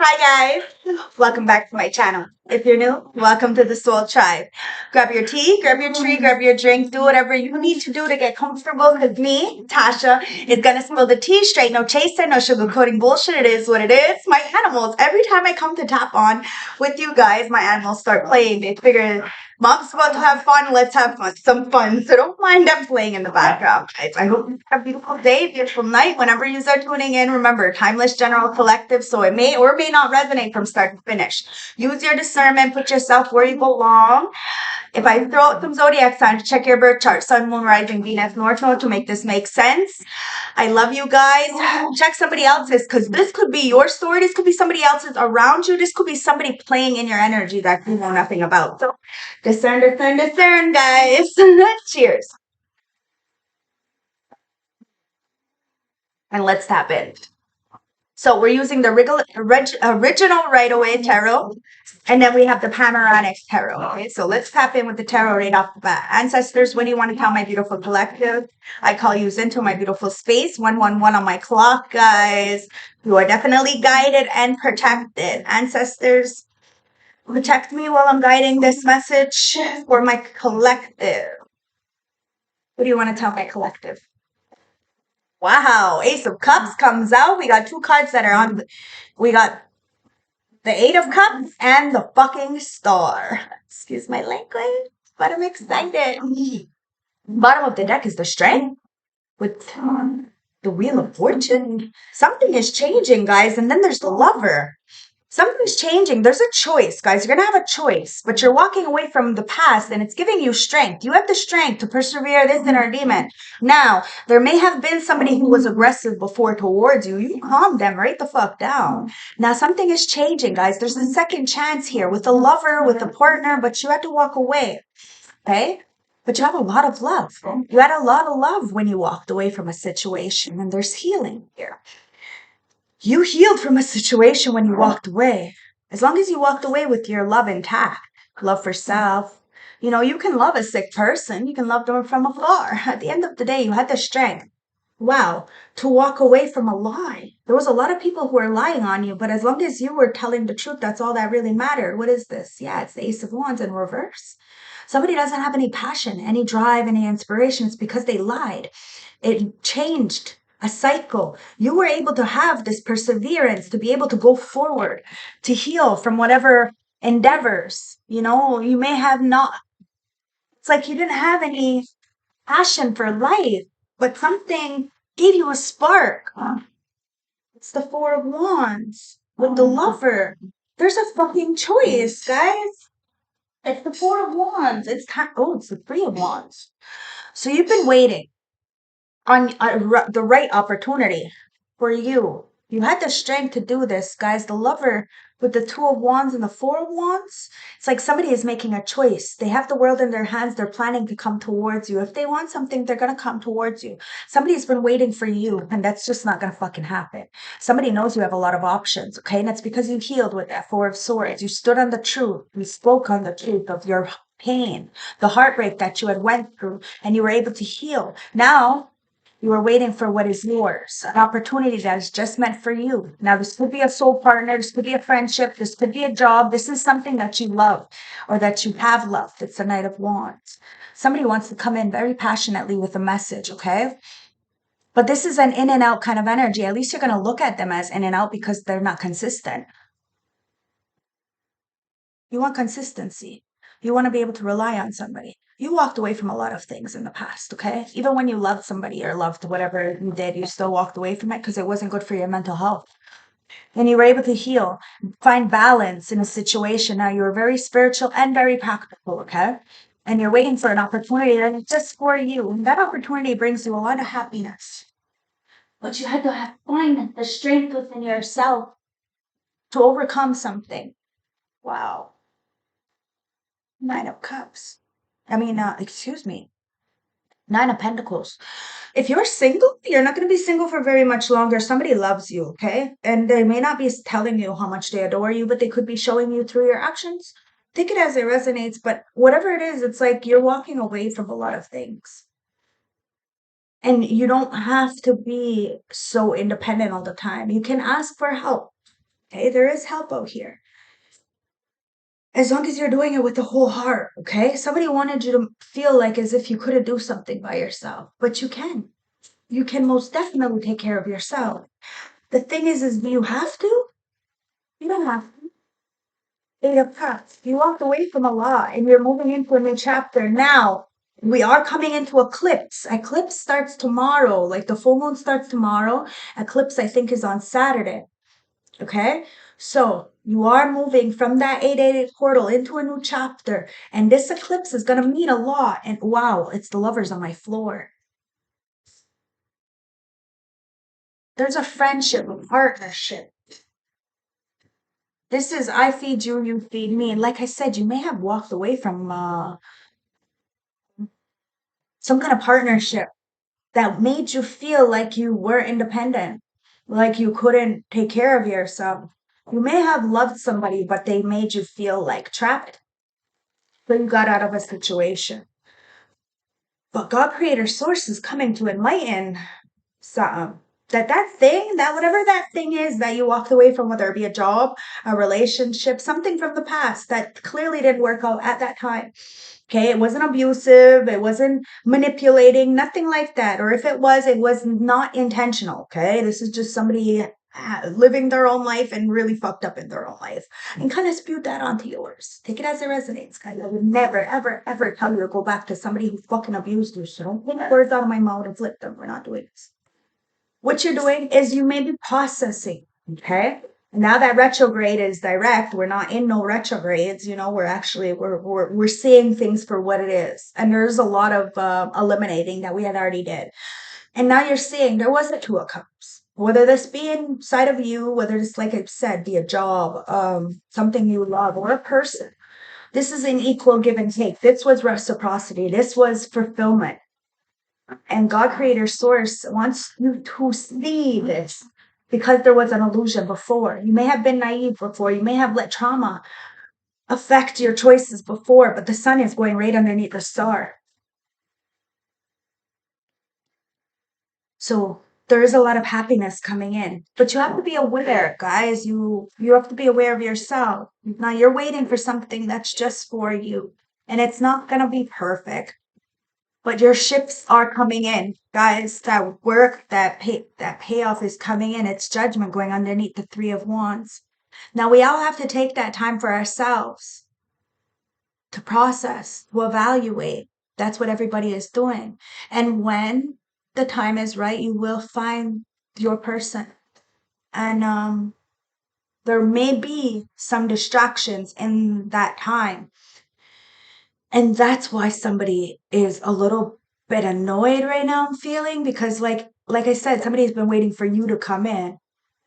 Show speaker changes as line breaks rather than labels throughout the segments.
Hi guys, welcome back to my channel. If you're new, welcome to the Soul Tribe. Grab your tea, grab your tree, grab your drink, do whatever you need to do to get comfortable because me, Tasha, is gonna spill the tea straight, no chaser, no sugarcoating bullshit. It is what it is. My animals, every time I come to tap on with you guys, my animals start playing. They figure Mom's about to have fun, let's have some fun. So don't mind them playing in the background, guys. I hope you have a beautiful day, beautiful night. Whenever you are tuning in, remember, timeless general collective, so it may or may not resonate from start to finish. Use your discernment, put yourself where you belong. If I throw out some zodiac signs, check your birth chart, sun, moon, rising, Venus, North Node to make this make sense. I love you guys. Check somebody else's because this could be your story. This could be somebody else's around you. This could be somebody playing in your energy that you know nothing about. So discern, discern, discern, guys. Cheers. And let's tap in. So we're using the original Right Away Tarot. And then we have the panoramic tarot. Okay, so let's tap in with the tarot right off the bat. Ancestors, what do you want to tell my beautiful collective? I call you into my beautiful space. 111 on my clock, guys. You are definitely guided and protected. Ancestors, protect me while I'm guiding this message for my collective. What do you want to tell my collective? Wow, Ace of Cups comes out. We got two cards that are on. We got the Eight of Cups and the fucking Star. Excuse my language, but I'm excited. Bottom of the deck is the Strength with the Wheel of Fortune. Something is changing, guys, and then there's the Lover. Something's changing. There's a choice, guys. You're going to have a choice, but you're walking away from the past and it's giving you strength. You have the strength to persevere this inner demon. Now, there may have been somebody who was aggressive before towards you. You calm them right the fuck down. Now, something is changing, guys. There's a second chance here with a lover, with a partner, but you had to walk away. Okay? But you have a lot of love. You had a lot of love when you walked away from a situation, and there's healing here. You healed from a situation when you walked away. As long as you walked away with your love intact, love for self. You know, you can love a sick person. You can love them from afar. At the end of the day, you had the strength. Wow, to walk away from a lie. There was a lot of people who were lying on you, but as long as you were telling the truth, that's all that really mattered. What is this? Yeah, it's the Ace of Wands in reverse. Somebody doesn't have any passion, any drive, any inspiration. It's because they lied. It changed a cycle. You were able to have this perseverance to be able to go forward, to heal from whatever endeavors. You know, you may have not, it's like you didn't have any passion for life, but something gave you a spark. It's the Four of Wands with the Lover. There's a fucking choice, guys. It's the Four of Wands. It's time. Oh, it's the Three of Wands. So you've been waiting on the right opportunity for you. You had the strength to do this, guys. The Lover with the Two of Wands and the Four of Wands, it's like somebody is making a choice. They have the world in their hands. They're planning to come towards you. If they want something, they're going to come towards you. Somebody's been waiting for you, and that's just not going to fucking happen. Somebody knows you have a lot of options, okay? And that's because you healed with that Four of Swords. You stood on the truth. You spoke on the truth of your pain, the heartbreak that you had went through, and you were able to heal. Now, you are waiting for what is yours, an opportunity that is just meant for you. Now, this could be a soul partner, this could be a friendship, this could be a job. This is something that you love or that you have loved. It's the Knight of Wands. Somebody wants to come in very passionately with a message, okay? But this is an in and out kind of energy. At least you're going to look at them as in and out because they're not consistent. You want consistency. You want to be able to rely on somebody. You walked away from a lot of things in the past, okay? Even when you loved somebody or loved whatever you did, you still walked away from it because it wasn't good for your mental health. And you were able to heal, find balance in a situation. Now you were very spiritual and very practical, okay? And you're waiting for an opportunity that is just for you. And that opportunity brings you a lot of happiness. But you had to find the strength within yourself to overcome something. Wow. Nine of Cups. Excuse me. Nine of Pentacles. If you're single, you're not going to be single for very much longer. Somebody loves you, okay? And they may not be telling you how much they adore you, but they could be showing you through your actions. Take it as it resonates, but whatever it is, it's like you're walking away from a lot of things. And you don't have to be so independent all the time. You can ask for help. Okay, there is help out here. As long as you're doing it with the whole heart, okay? Somebody wanted you to feel like as if you couldn't do something by yourself, but you can. You can most definitely take care of yourself. The thing is do you have to? You don't have to. Eight of Cups. You walked away from a lot and you're moving into a new chapter. Now, we are coming into eclipse. Eclipse starts tomorrow. Like the full moon starts tomorrow. Eclipse, I think, is on Saturday. Okay? So you are moving from that 888 portal into a new chapter. And this eclipse is going to mean a lot. And wow, it's the lovers on my floor. There's a friendship, a partnership. This is I feed you, you feed me. And like I said, you may have walked away from some kind of partnership that made you feel like you were independent, like you couldn't take care of yourself. You may have loved somebody, but they made you feel like trapped. So you got out of a situation. But God Creator Source is coming to enlighten something. That thing, that whatever that thing is that you walked away from, whether it be a job, a relationship, something from the past that clearly didn't work out at that time. Okay, it wasn't abusive, it wasn't manipulating, nothing like that. Or if it was not intentional. Okay, this is just somebody living their own life and really fucked up in their own life and kind of spewed that onto yours. Take it as it resonates, guys. I would never, ever, ever tell you to go back to somebody who fucking abused you. So don't take words out of my mouth and flip them. We're not doing this. What you're doing is you may be processing, okay? Now that retrograde is direct, we're not in no retrogrades, we're actually we're seeing things for what it is. And there's a lot of eliminating that we had already did. And now you're seeing there was a two of cups. Whether this be inside of you, whether this, like I said, be a job, something you love, or a person. This is an equal give and take. This was reciprocity. This was fulfillment. And God Creator Source wants you to see this because there was an illusion before. You may have been naive before. You may have let trauma affect your choices before, but the sun is going right underneath the star. So there is a lot of happiness coming in, but you have to be aware, guys. You have to be aware of yourself. Now you're waiting for something that's just for you, and it's not going to be perfect. But your ships are coming in, guys. That work, that payoff is coming in. It's judgment going underneath the Three of Wands. Now we all have to take that time for ourselves to process, to evaluate. That's what everybody is doing. And when the time is right, you will find your person. And there may be some distractions in that time. And that's why somebody is a little bit annoyed right now, I'm feeling, because like I said, somebody's been waiting for you to come in.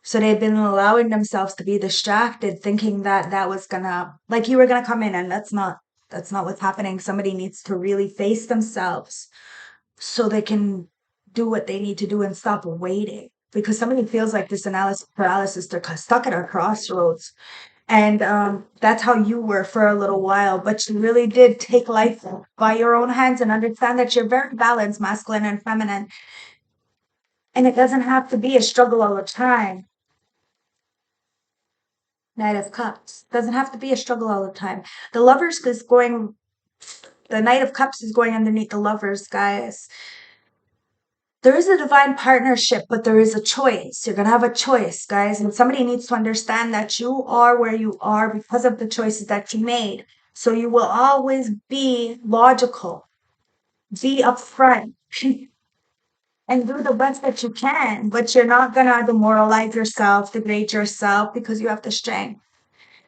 So they've been allowing themselves to be distracted, thinking that that was gonna, like you were gonna come in, and that's not what's happening. Somebody needs to really face themselves so they can do what they need to do and stop waiting. Because somebody feels like this analysis paralysis, they're stuck at a crossroads. And that's how you were for a little while, but you really did take life by your own hands and understand that you're very balanced, masculine and feminine. And it doesn't have to be a struggle all the time. Knight of Cups. Doesn't have to be a struggle all the time. The Lovers is going, the Knight of Cups is going underneath the Lovers, guys. There is a divine partnership, but there is a choice. You're going to have a choice, guys. And somebody needs to understand that you are where you are because of the choices that you made. So you will always be logical, be upfront, and do the best that you can. But you're not going to demoralize yourself, degrade yourself because you have the strength.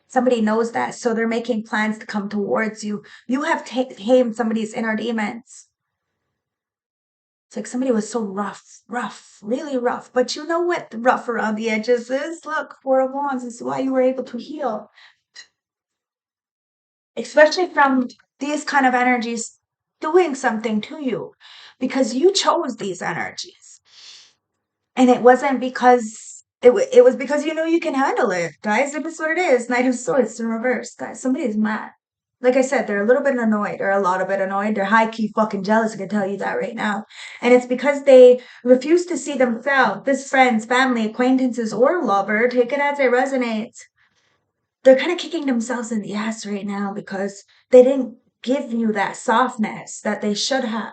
Somebody knows that. So they're making plans to come towards you. You have tamed somebody's inner demons. It's like somebody was so rough, really rough. But you know what the rough around the edges is? Look, Four of Wands is why you were able to heal. Especially from these kind of energies doing something to you. Because you chose these energies. And it wasn't because it was because you know you can handle it, guys. It is what it is. Knight of Swords in reverse, guys. Somebody's mad. Like I said, they're a little bit annoyed or a lot of bit annoyed. They're high key fucking jealous. I can tell you that right now. And it's because they refuse to see themselves, this friends, family, acquaintances, or lover, take it as it resonates. They're kind of kicking themselves in the ass right now because they didn't give you that softness that they should have.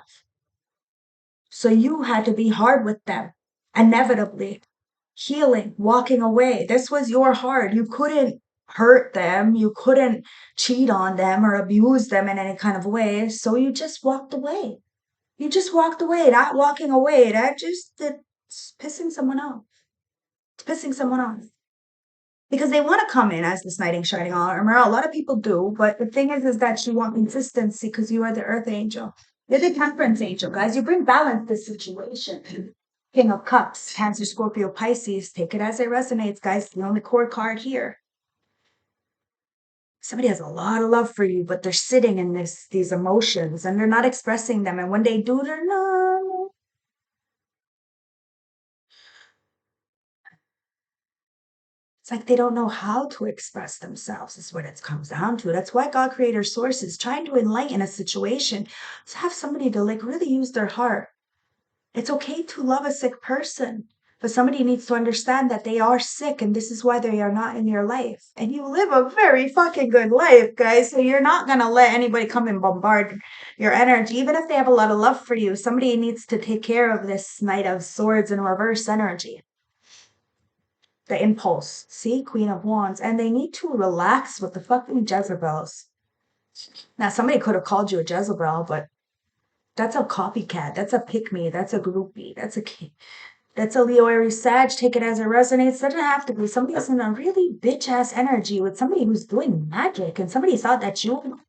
So you had to be hard with them, inevitably. Healing, walking away. This was your hard. You couldn't hurt them. You couldn't cheat on them or abuse them in any kind of way. So you just walked away. You just walked away. That walking away, it's pissing someone off. It's pissing someone off. Because they want to come in as this knight in shining armor. A lot of people do, but the thing is that you want consistency because you are the earth angel. You're the temperance angel, guys. You bring balance to the situation. King of Cups, Cancer, Scorpio, Pisces. Take it as it resonates, guys. The only core card here. Somebody has a lot of love for you, but they're sitting in these emotions and they're not expressing them. And when they do, they're not. It's like they don't know how to express themselves, is what it comes down to. That's why God Creator Source is trying to enlighten a situation to have somebody to like really use their heart. It's okay to love a sick person, but somebody needs to understand that they are sick and this is why they are not in your life. And you live a very fucking good life, guys. So you're not going to let anybody come and bombard your energy. Even if they have a lot of love for you, somebody needs to take care of this Knight of Swords and reverse energy. The impulse. See, Queen of Wands. And they need to relax with the fucking Jezebels. Now, somebody could have called you a Jezebel, but that's a copycat. That's a pick-me. That's a groupie. That's a Leo Aries Sag. Take it as it resonates. Doesn't have to be. Somebody's in a really bitch-ass energy with somebody who's doing magic, and somebody thought that you're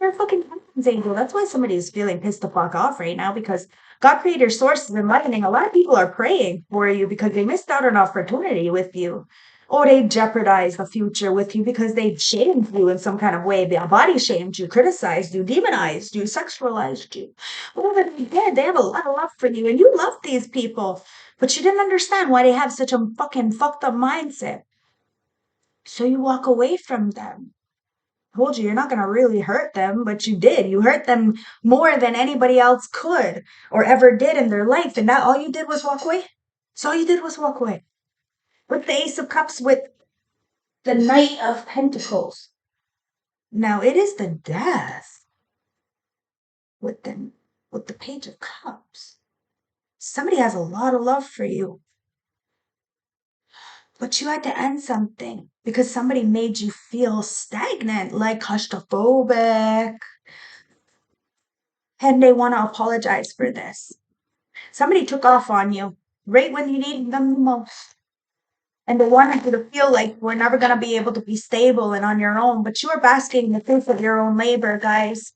a fucking Temperance angel. That's why somebody is feeling pissed the fuck off right now because God Creator Source is enlightening. A lot of people are praying for you because they missed out on opportunity with you. Or they jeopardized the future with you because they shamed you in some kind of way. They body shamed you, criticized you, demonized you, sexualized you. Whatever they did, they have a lot of love for you. And you love these people. But you didn't understand why they have such a fucking fucked up mindset. So you walk away from them. Told you you're not going to really hurt them, but you did. You hurt them more than anybody else could or ever did in their life. And that all you did was walk away. So all you did was walk away. With the Ace of Cups, with the Knight of Pentacles. Now it is the Death with the Page of Cups. Somebody has a lot of love for you. But you had to end something because somebody made you feel stagnant, like claustrophobic. And they want to apologize for this. Somebody took off on you right when you needed them the most. And they wanted you to feel like we're never going to be able to be stable and on your own. But you are basking in the fruits of your own labor, guys.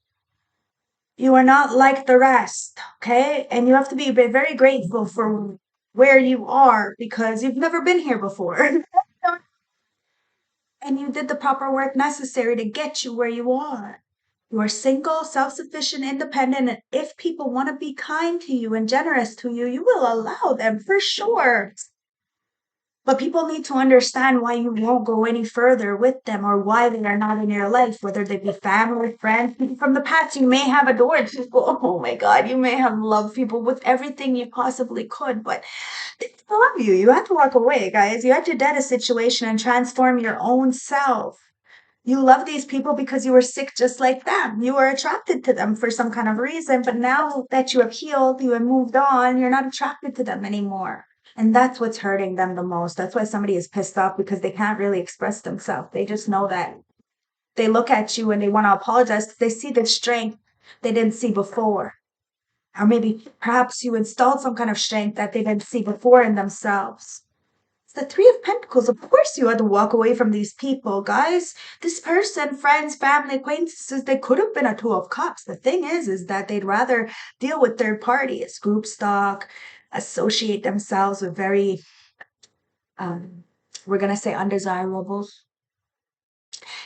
You are not like the rest, okay? And you have to be very grateful for where you are because you've never been here before. And you did the proper work necessary to get you where you are. You are single, self-sufficient, independent, and if people want to be kind to you and generous to you, you will allow them for sure. But people need to understand why you won't go any further with them or why they are not in your life, whether they be family, friends, people from the past. You may have adored people. Oh my God, you may have loved people with everything you possibly could, but they don't love you. You have to walk away, guys. You have to dead a situation and transform your own self. You love these people because you were sick just like them. You were attracted to them for some kind of reason, but now that you have healed, you have moved on, you're not attracted to them anymore. And that's what's hurting them the most. That's why somebody is pissed off because they can't really express themselves. They just know that they look at you and they want to apologize because they see the strength they didn't see before. Or maybe perhaps you installed some kind of strength that they didn't see before in themselves. The Three of Pentacles. Of course you had to walk away from these people, guys. This person, friends, family, acquaintances, they could have been a Two of Cups. The thing is that they'd rather deal with third parties, group stock, associate themselves with very, we're going to say undesirables.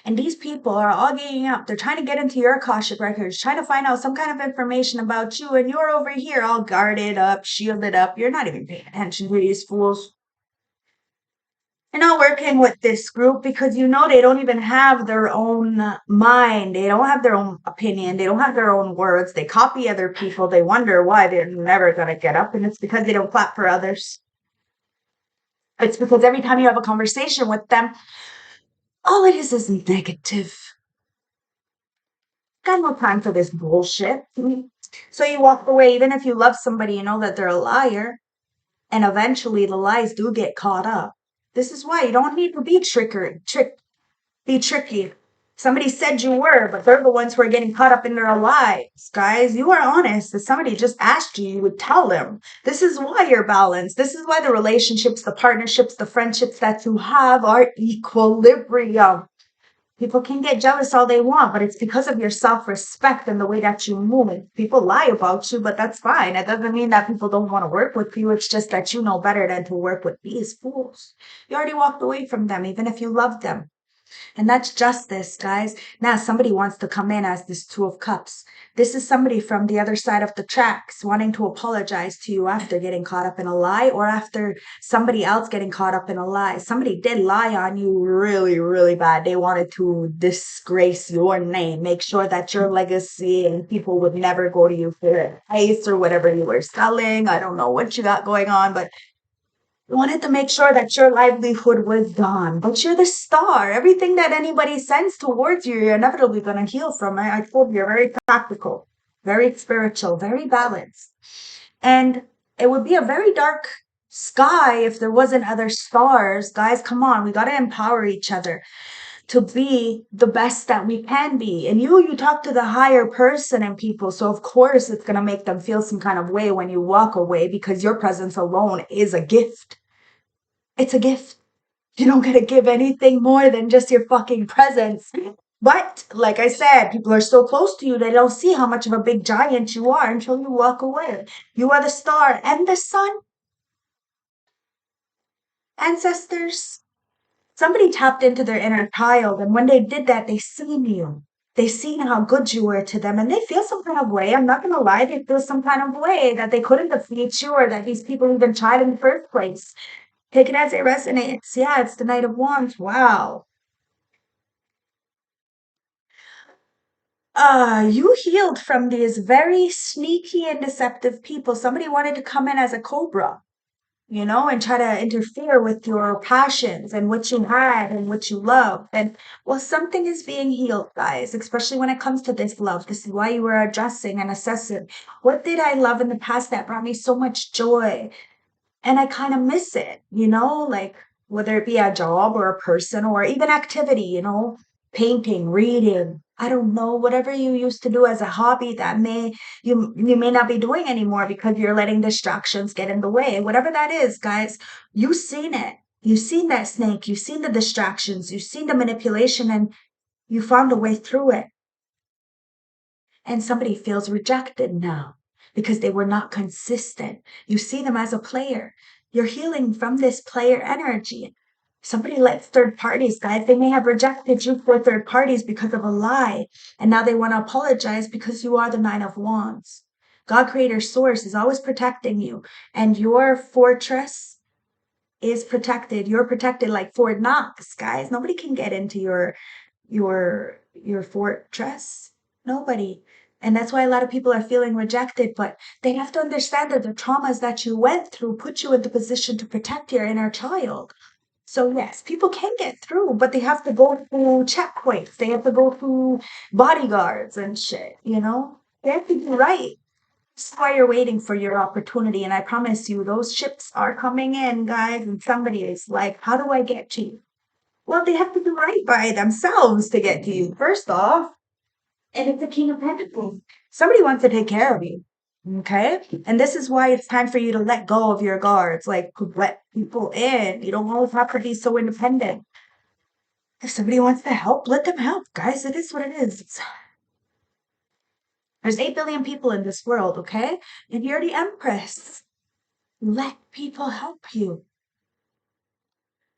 And these people are all ganging up. They're trying to get into your Akashic records, trying to find out some kind of information about you. And you're over here all guarded up, shielded up. You're not even paying attention to these fools. You're not working with this group because you know they don't even have their own mind. They don't have their own opinion. They don't have their own words. They copy other people. They wonder why they're never going to get up. And it's because they don't clap for others. It's because every time you have a conversation with them, all it is negative. Got no time for this bullshit. So you walk away, even if you love somebody, you know that they're a liar. And eventually the lies do get caught up. This is why you don't need to be be tricky. Somebody said you were, but they're the ones who are getting caught up in their lies. Guys, you are honest. If somebody just asked you, you would tell them. This is why you're balanced. This is why the relationships, the partnerships, the friendships that you have are equilibrium. People can get jealous all they want, but it's because of your self-respect and the way that you move. People lie about you, but that's fine. It doesn't mean that people don't want to work with you. It's just that you know better than to work with these fools. You already walked away from them, even if you love them. And that's justice, guys. Now somebody wants to come in as this Two of Cups. This is somebody from the other side of the tracks wanting to apologize to you after getting caught up in a lie or after somebody else getting caught up in a lie. Somebody did lie on you really, really bad. They wanted to disgrace your name, make sure that your legacy and people would never go to you for advice or whatever you were selling. I don't know what you got going on, but wanted to make sure that your livelihood was gone. But you're the star. Everything that anybody sends towards you, you're inevitably going to heal from. I told you, you're very practical, very spiritual, very balanced. And it would be a very dark sky if there wasn't other stars. Guys, come on. We got to empower each other to be the best that we can be. And you talk to the higher person and people. So of course it's going to make them feel some kind of way when you walk away because your presence alone is a gift. It's a gift. You don't get to give anything more than just your fucking presence. But like I said, people are so close to you, they don't see how much of a big giant you are until you walk away. You are the star and the sun. Ancestors, somebody tapped into their inner child, and when they did that, they seen you. They seen how good you were to them, and they feel some kind of way. I'm not gonna lie, they feel some kind of way that they couldn't defeat you or that these people even tried in the first place. Take it as it resonates. Yeah, it's the Knight of Wands. Wow. You healed from these very sneaky and deceptive people. Somebody wanted to come in as a cobra, and try to interfere with your passions and what you had and what you love. And well, something is being healed, guys, especially when it comes to this love. This is why you were addressing and assessing. What did I love in the past that brought me so much joy? And I kind of miss it, like whether it be a job or a person or even activity, painting, reading. I don't know, whatever you used to do as a hobby that you may not be doing anymore because you're letting distractions get in the way. Whatever that is, guys, you've seen it. You've seen that snake, you've seen the distractions, you've seen the manipulation, and you found a way through it. And somebody feels rejected now because they were not consistent. You see them as a player. You're healing from this player energy. Somebody lets third parties, guys, they may have rejected you for third parties because of a lie. And now they want to apologize because you are the Nine of Wands. God, Creator, Source is always protecting you. And your fortress is protected. You're protected like Fort Knox, guys. Nobody can get into your fortress. Nobody. And that's why a lot of people are feeling rejected, but they have to understand that the traumas that you went through put you in the position to protect your inner child. So yes, people can get through, but they have to go through checkpoints. They have to go through bodyguards and shit, They have to do right. That's why you're waiting for your opportunity. And I promise you, those ships are coming in, guys. And somebody is like, how do I get to you? Well, they have to do right by themselves to get to you, first off. And it's the King of Pentacles. Somebody wants to take care of you. Okay? And this is why it's time for you to let go of your guards. Like, let people in. You don't always have to be so independent. If somebody wants to help, let them help, guys. It is what it is. There's 8 billion people in this world, okay? And you're the Empress. Let people help you.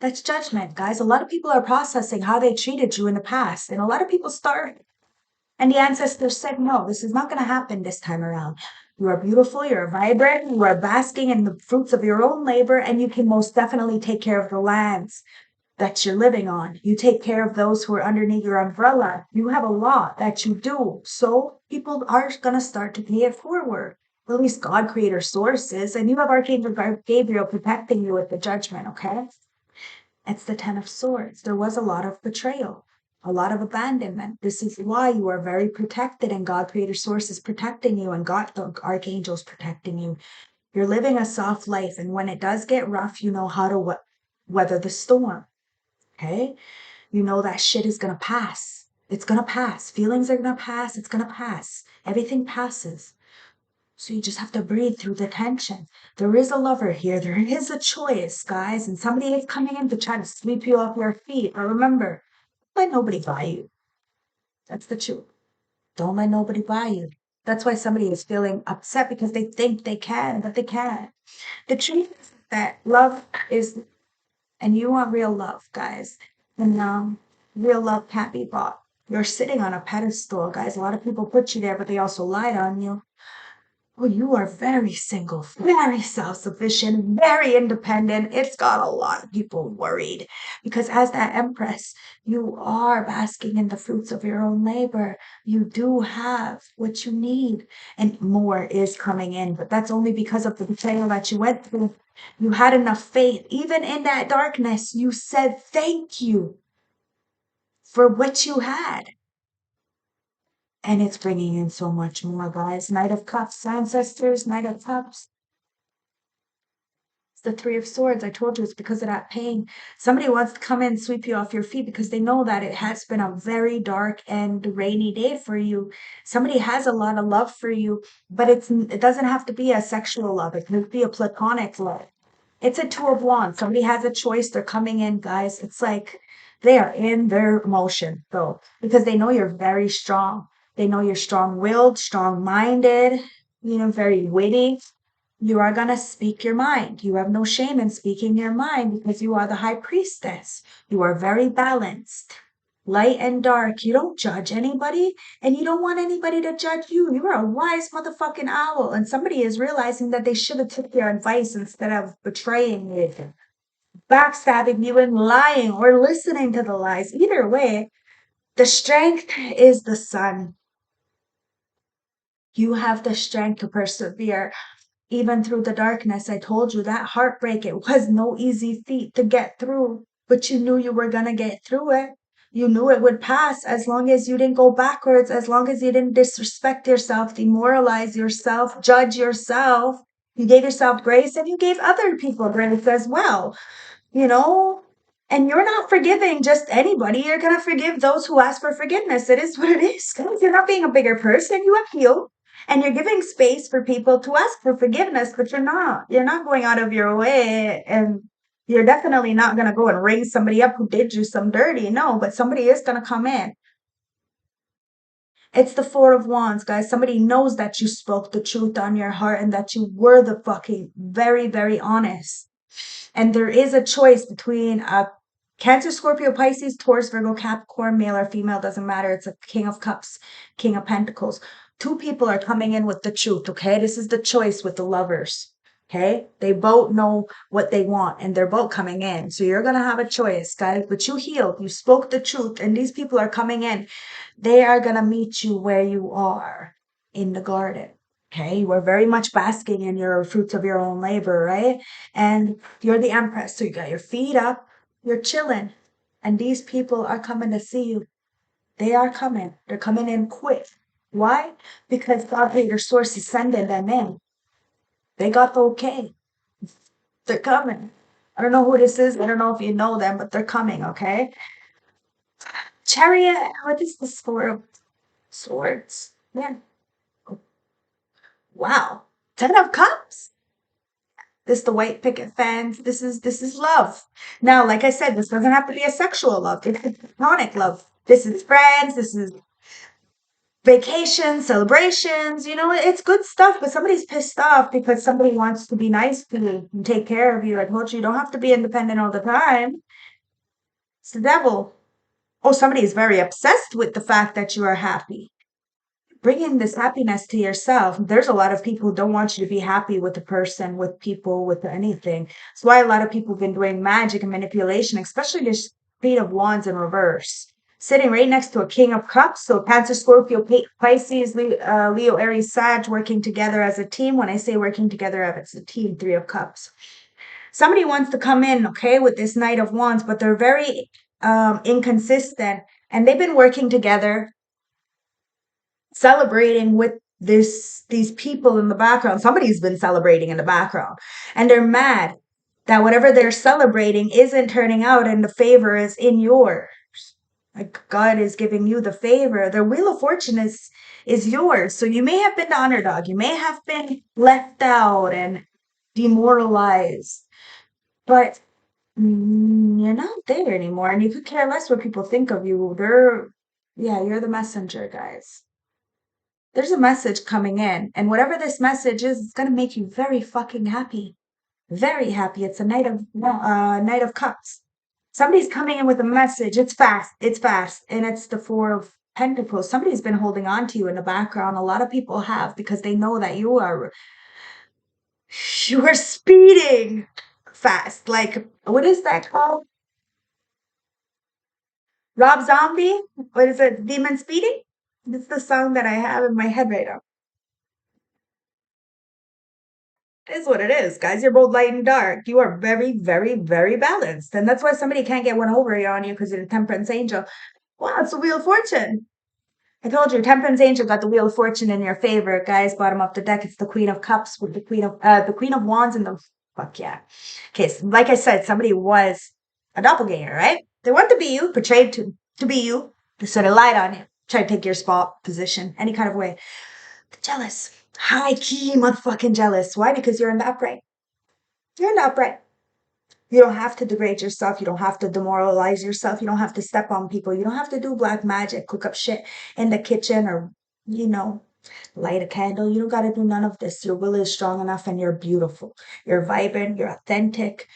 That's judgment, guys. A lot of people are processing how they treated you in the past. And a lot of people start. And the ancestors said, no, this is not going to happen this time around. You are beautiful, you're vibrant, you are basking in the fruits of your own labor, and you can most definitely take care of the lands. that you're living on. You take care of those who are underneath your umbrella. You have a lot that you do. So people are going to start to pay it forward. At least God, creator, sources. And you have Archangel Gabriel protecting you with the judgment, okay? It's the Ten of Swords. There was a lot of betrayal, a lot of abandonment. This is why you are very protected, and God, creator, source is protecting you, and God, the archangels protecting you. You're living a soft life, and when it does get rough, you know how to weather the storm. Okay? You know that shit is gonna pass. It's gonna pass. Feelings are gonna pass. It's gonna pass. Everything passes. So you just have to breathe through the tension. There is a lover here. There is a choice, guys. And somebody is coming in to try to sweep you off your feet. But remember, don't let nobody buy you. That's the truth. Don't let nobody buy you. That's why somebody is feeling upset because they think they can, but they can't. The truth is that love is, and you want real love, guys. And real love can't be bought. You're sitting on a pedestal, guys. A lot of people put you there, but they also lied on you. Oh, you are very single, very self-sufficient, very independent. It's got a lot of people worried because as that Empress, you are basking in the fruits of your own labor. You do have what you need, and more is coming in, but that's only because of the betrayal that you went through. You had enough faith. Even in that darkness, you said thank you for what you had. And it's bringing in so much more, guys. Knight of Cups, ancestors, Knight of Cups. It's the Three of Swords. I told you it's because of that pain. Somebody wants to come in and sweep you off your feet because they know that it has been a very dark and rainy day for you. Somebody has a lot of love for you, but it doesn't have to be a sexual love. It could be a platonic love. It's a Two of Wands. Somebody has a choice. They're coming in, guys. It's like they are in their emotion, though, because they know you're very strong. They know you're strong-willed, strong-minded, very witty. You are going to speak your mind. You have no shame in speaking your mind because you are the high priestess. You are very balanced, light and dark. You don't judge anybody and you don't want anybody to judge you. You are a wise motherfucking owl. And somebody is realizing that they should have took your advice instead of betraying you, backstabbing you and lying or listening to the lies. Either way, the strength is the sun. You have the strength to persevere. Even through the darkness, I told you that heartbreak, it was no easy feat to get through, but you knew you were going to get through it. You knew it would pass as long as you didn't go backwards, as long as you didn't disrespect yourself, demoralize yourself, judge yourself. You gave yourself grace and you gave other people grace as well, you know? And you're not forgiving just anybody. You're going to forgive those who ask for forgiveness. It is what it is. You're not being a bigger person. You have healed. And you're giving space for people to ask for forgiveness, but you're not. You're not going out of your way. And you're definitely not going to go and raise somebody up who did you some dirty. No, but somebody is going to come in. It's the Four of Wands, guys. Somebody knows that you spoke the truth on your heart and that you were the fucking very, very honest. And there is a choice between a Cancer, Scorpio, Pisces, Taurus, Virgo, Capricorn, male or female, doesn't matter. It's a King of Cups, King of Pentacles. Two people are coming in with the truth, okay? This is the choice with the lovers, okay? They both know what they want and they're both coming in. So you're going to have a choice, guys. But you healed. You spoke the truth and these people are coming in. They are going to meet you where you are in the garden. Okay, you are very much basking in your fruits of your own labor, right? And you're the Empress. So you got your feet up, you're chilling. And these people are coming to see you. They are coming. They're coming in quick. Why? Because God, your source is sending them in. They got the okay. They're coming. I don't know who this is. I don't know if you know them, but they're coming, okay? Chariot, what is this for? Swords. Yeah. Wow. Ten of Cups. This the white picket fence. This is love. Now, like I said, this doesn't have to be a sexual love. It's a platonic love. This is friends. This is vacations, celebrations. It's good stuff. But somebody's pissed off because somebody wants to be nice to you and take care of you. I told you, you don't have to be independent all the time. It's the devil. Oh, somebody is very obsessed with the fact that you are happy. bringing this happiness to yourself. There's a lot of people who don't want you to be happy with a person, with people, with anything. That's why a lot of people have been doing magic and manipulation, especially this Queen of Wands in reverse. Sitting right next to a King of Cups. So Cancer, Scorpio, Pisces, Leo, Aries, Sag, working together as a team. When I say working together, it's a team, Three of Cups. Somebody wants to come in, okay, with this Knight of Wands, but they're very inconsistent. And they've been working together, celebrating with these people in the background. Somebody's been celebrating in the background, and they're mad that whatever they're celebrating isn't turning out and the favor is in yours. Like God is giving you the favor. The Wheel of Fortune is yours. So you may have been the underdog. You may have been left out and demoralized, but you're not there anymore, and you could care less what people think of you. Yeah, you're the messenger, guys. There's a message coming in, and whatever this message is, it's gonna make you very fucking happy. Very happy. It's a Knight of Cups. Somebody's coming in with a message. It's fast, and it's the Four of Pentacles. Somebody's been holding on to you in the background. A lot of people have because they know that you are speeding fast. Like, what is that called? Rob Zombie? What is it? Demon Speeding? It's the song that I have in my head right now. Is what it is, guys. You're both light and dark. You are very, very, very balanced. And that's why somebody can't get one over on you because you're the temperance angel. Wow, it's the Wheel of Fortune. I told you, temperance angel got the Wheel of Fortune in your favor, guys. Bottom of the deck, it's the Queen of Cups with the Queen of Wands and the fuck yeah. Okay, so like I said, somebody was a doppelganger, right? They want to be you, portrayed to be you. They sort of lied on you, try to take your spot, position, any kind of way. Jealous. High key motherfucking jealous. Why? Because you're in the upright. You're in the upright. You don't have to degrade yourself. You don't have to demoralize yourself. You don't have to step on people. You don't have to do black magic, cook up shit in the kitchen or, you know, light a candle. You don't got to do none of this. Your will is strong enough and you're beautiful. You're vibrant. You're authentic.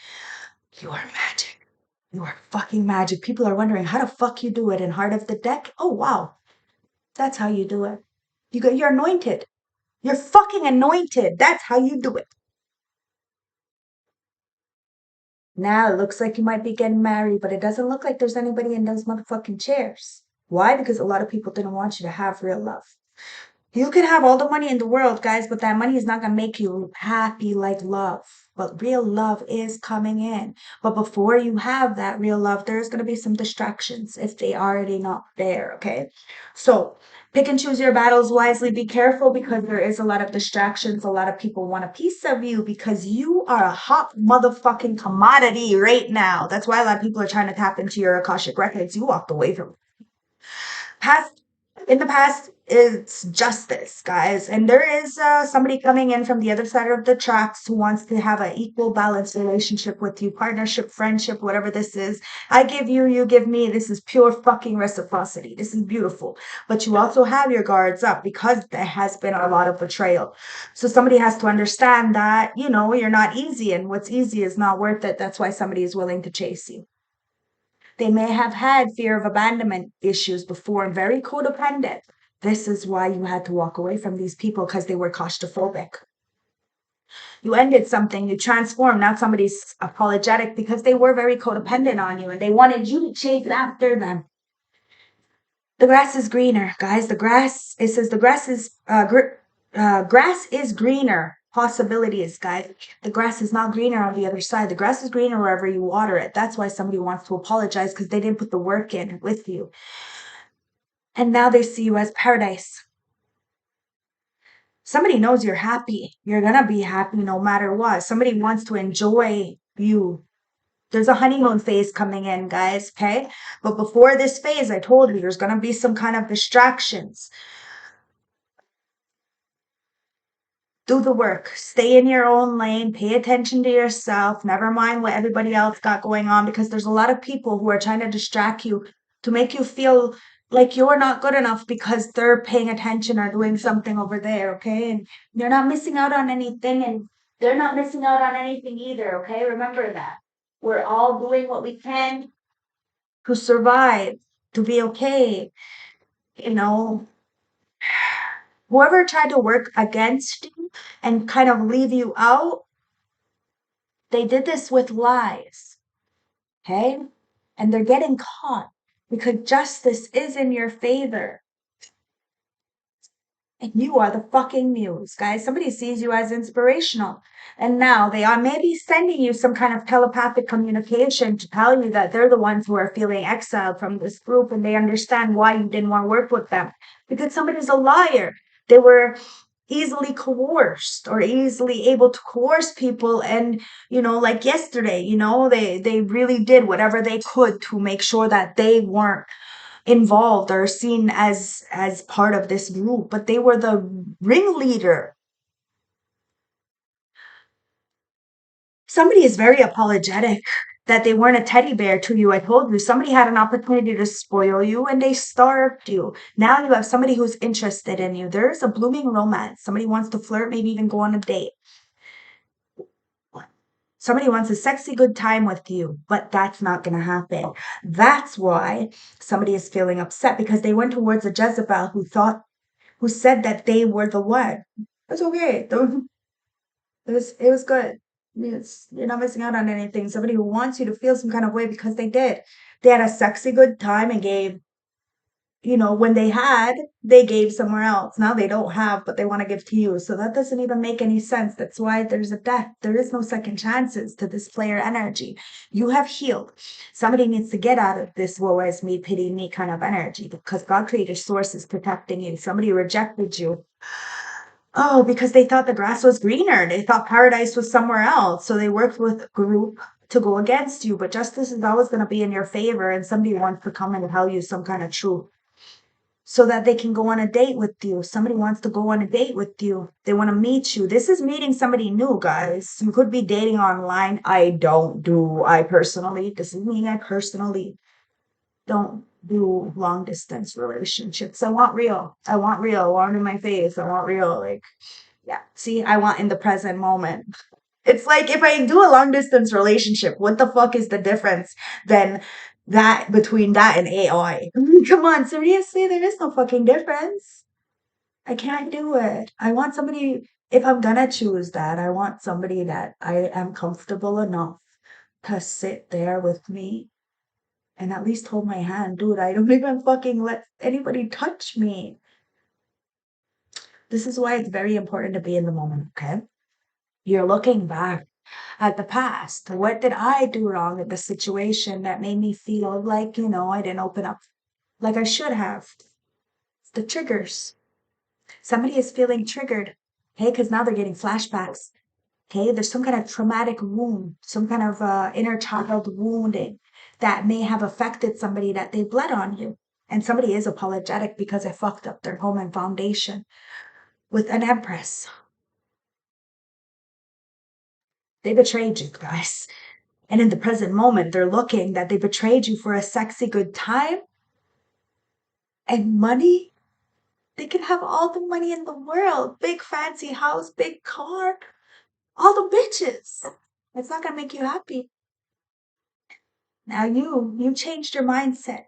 You are magic. You are fucking magic. People are wondering how the fuck you do it in Heart of the Deck. Oh, wow. That's how you do it. You're anointed. You're fucking anointed. That's how you do it. Now it looks like you might be getting married, but it doesn't look like there's anybody in those motherfucking chairs. Why? Because a lot of people didn't want you to have real love. You can have all the money in the world, guys, but that money is not going to make you happy like love. But real love is coming in. But before you have that real love, there's going to be some distractions if they already not there, okay? So pick and choose your battles wisely. Be careful because there is a lot of distractions. A lot of people want a piece of you because you are a hot motherfucking commodity right now. That's why a lot of people are trying to tap into your Akashic records. You walked away from past in the past it's justice, guys, and there is somebody coming in from the other side of the tracks who wants to have an equal balanced relationship with you, partnership, friendship, whatever this is. I give you, you give me. This is pure fucking reciprocity. This is beautiful, but you also have your guards up because there has been a lot of betrayal. So somebody has to understand that, you're not easy, and what's easy is not worth it. That's why somebody is willing to chase you. They may have had fear of abandonment issues before and very codependent. This is why you had to walk away from these people because they were claustrophobic. You ended something, you transformed. Now somebody's apologetic because they were very codependent on you and they wanted you to chase after them. The grass is greener, guys. It says the grass is greener. Possibilities, guys. The grass is not greener on the other side. The grass is greener wherever you water it. That's why somebody wants to apologize because they didn't put the work in with you. And now they see you as paradise. Somebody knows you're happy. You're going to be happy no matter what. Somebody wants to enjoy you. There's a honeymoon phase coming in, guys, okay? But before this phase, I told you there's going to be some kind of distractions. Do the work. Stay in your own lane. Pay attention to yourself. Never mind what everybody else got going on because there's a lot of people who are trying to distract you to make you feel like you're not good enough because they're paying attention or doing something over there, okay? And you're not missing out on anything and they're not missing out on anything either, okay? Remember that. We're all doing what we can to survive, to be okay, you know. Whoever tried to work against you and kind of leave you out, they did this with lies. Okay? And they're getting caught because justice is in your favor. And you are the fucking muse, guys. Somebody sees you as inspirational. And now they are maybe sending you some kind of telepathic communication to tell you that they're the ones who are feeling exiled from this group and they understand why you didn't want to work with them. Because somebody's a liar. They were easily coerced or easily able to coerce people, and like yesterday, they really did whatever they could to make sure that they weren't involved or seen as part of this group, but they were the ringleader. Somebody is very apologetic that they weren't a teddy bear to you. I told you, somebody had an opportunity to spoil you and they starved you. Now you have somebody who's interested in you. There's a blooming romance. Somebody wants to flirt, maybe even go on a date. Somebody wants a sexy good time with you, but that's not going to happen. That's why somebody is feeling upset, because they went towards a Jezebel who said that they were the one. It's okay. It was good. You're not missing out on anything. Somebody who wants you to feel some kind of way because they did. They had a sexy good time and gave, when they gave somewhere else. Now they don't have, but they want to give to you. So that doesn't even make any sense. That's why there's a death. There is no second chances to this player energy. You have healed. Somebody needs to get out of this woe is me, pity me kind of energy, because God creator source is protecting you. Somebody rejected you. Oh, because they thought the grass was greener. They thought paradise was somewhere else. So they worked with a group to go against you. But justice is always going to be in your favor. And somebody wants to come and tell you some kind of truth so that they can go on a date with you. Somebody wants to go on a date with you. They want to meet you. This is meeting somebody new, guys. You could be dating online. I personally, this is me, I personally don't do long distance relationships. I want real. I want real. I want it in my face. I want real. Like, yeah. See, I want in the present moment. It's like if I do a long distance relationship, what the fuck is the difference then that between that and AI? Come on, seriously, there is no fucking difference. I can't do it. I want somebody, if I'm gonna choose that, I want somebody that I am comfortable enough to sit there with me and at least hold my hand. Dude, I don't even fucking let anybody touch me. This is why it's very important to be in the moment, okay? You're looking back at the past. What did I do wrong in the situation that made me feel like, I didn't open up like I should have? The triggers. Somebody is feeling triggered. Okay, because now they're getting flashbacks. Okay, there's some kind of traumatic wound, some kind of inner child wounding that may have affected somebody that they bled on you. And somebody is apologetic because it fucked up their home and foundation with an empress. They betrayed you, guys. And in the present moment, they're looking that they betrayed you for a sexy good time and money. They can have all the money in the world, big fancy house, big car, all the bitches. It's not gonna make you happy. Now you changed your mindset.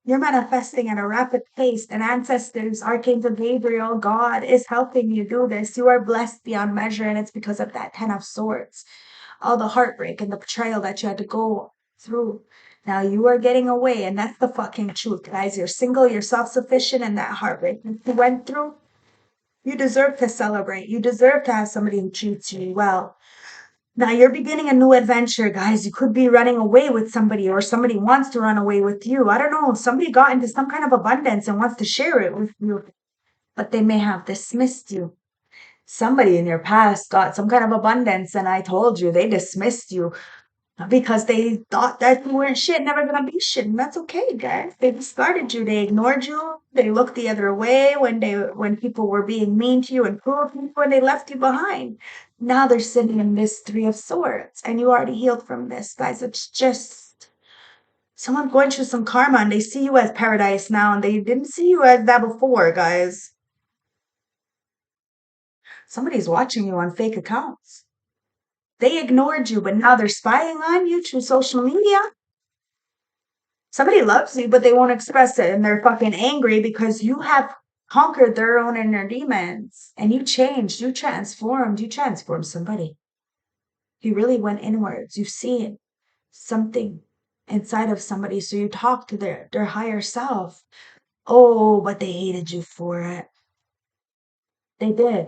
You're manifesting at a rapid pace, and ancestors, Archangel Gabriel, God is helping you do this. You are blessed beyond measure, and it's because of that Ten of Swords. All the heartbreak and the betrayal that you had to go through. Now you are getting away, and that's the fucking truth, guys. You're single, you're self-sufficient, and that heartbreak you went through, you deserve to celebrate. You deserve to have somebody who treats you well. Now you're beginning a new adventure, guys. You could be running away with somebody, or somebody wants to run away with you. I don't know. Somebody got into some kind of abundance and wants to share it with you, but they may have dismissed you. Somebody in your past got some kind of abundance, and I told you they dismissed you because they thought that you weren't shit, never gonna be shit, and that's okay, guys. They discarded you, they ignored you, they looked the other way when people were being mean to you and cruel to you, and they left you behind. Now they're sitting in this Three of Swords, and you already healed from this, guys. It's just someone going through some karma, and they see you as paradise now, and they didn't see you as that before, guys. Somebody's watching you on fake accounts. They ignored you, but now they're spying on you through social media. Somebody loves you, but they won't express it, and they're fucking angry because you have conquered their own inner demons and you changed, you transformed somebody. You really went inwards. You've seen something inside of somebody. So you talk to their higher self. Oh, but they hated you for it. They did.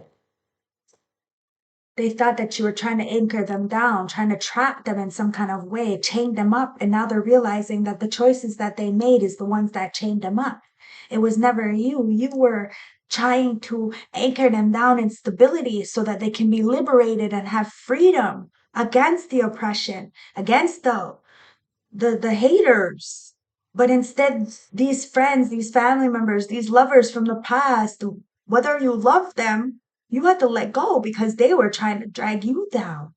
They thought that you were trying to anchor them down, trying to trap them in some kind of way, chain them up. And now they're realizing that the choices that they made is the ones that chained them up. It was never you. You were trying to anchor them down in stability so that they can be liberated and have freedom against the oppression, against the haters. But instead, these friends, these family members, these lovers from the past, whether you love them, you had to let go because they were trying to drag you down,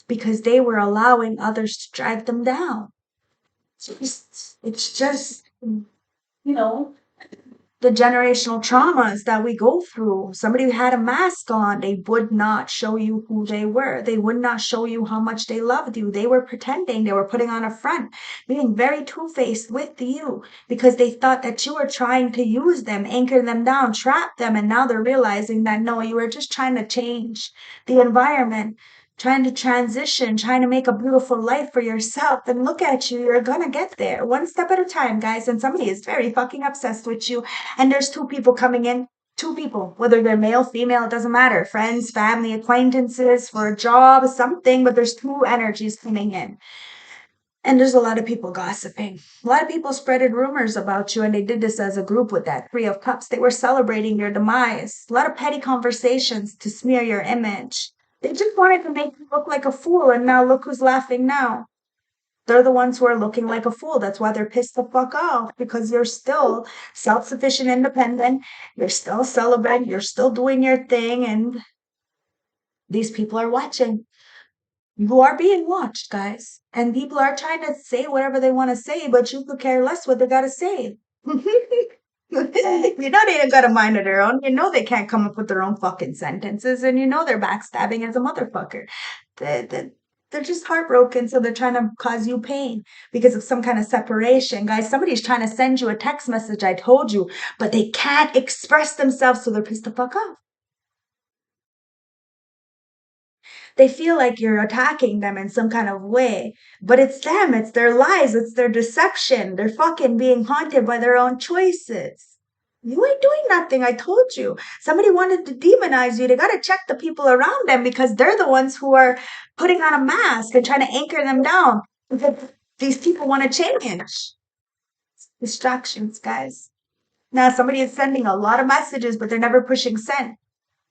because they were allowing others to drag them down. It's just, you know, the generational traumas that we go through. Somebody who had a mask on, they would not show you who they were. They would not show you how much they loved you. They were pretending, they were putting on a front, being very two-faced with you because they thought that you were trying to use them, anchor them down, trap them. And now they're realizing that no, you were just trying to change the environment, trying to transition, trying to make a beautiful life for yourself. And look at you, you're gonna get there one step at a time, guys. And somebody is very fucking obsessed with you and there's two people coming in, two people, whether they're male, female, it doesn't matter. Friends, family, acquaintances, for a job, something, but there's two energies coming in. And there's a lot of people gossiping. A lot of people spreaded rumors about you, and they did this as a group with that Three of Cups. They were celebrating your demise. A lot of petty conversations to smear your image. They just wanted to make you look like a fool, and now look who's laughing now. They're the ones who are looking like a fool. That's why they're pissed the fuck off because you're still self sufficient, independent. You're still celibate. You're still doing your thing. And these people are watching. You are being watched, guys. And people are trying to say whatever they want to say, but you could care less what they got to say. You know they ain't got a mind of their own. You know they can't come up with their own fucking sentences, and you know they're backstabbing as a motherfucker. They, they're just heartbroken, so they're trying to cause you pain because of some kind of separation. Guys, somebody's trying to send you a text message, I told you, but they can't express themselves, so they're pissed the fuck off. They feel like you're attacking them in some kind of way, but it's them, it's their lies, it's their deception. They're fucking being haunted by their own choices. You ain't doing nothing, I told you. Somebody wanted to demonize you. They got to check the people around them because they're the ones who are putting on a mask and trying to anchor them down. Because these people want to change. Distractions, guys. Now, somebody is sending a lot of messages, but they're never pushing send.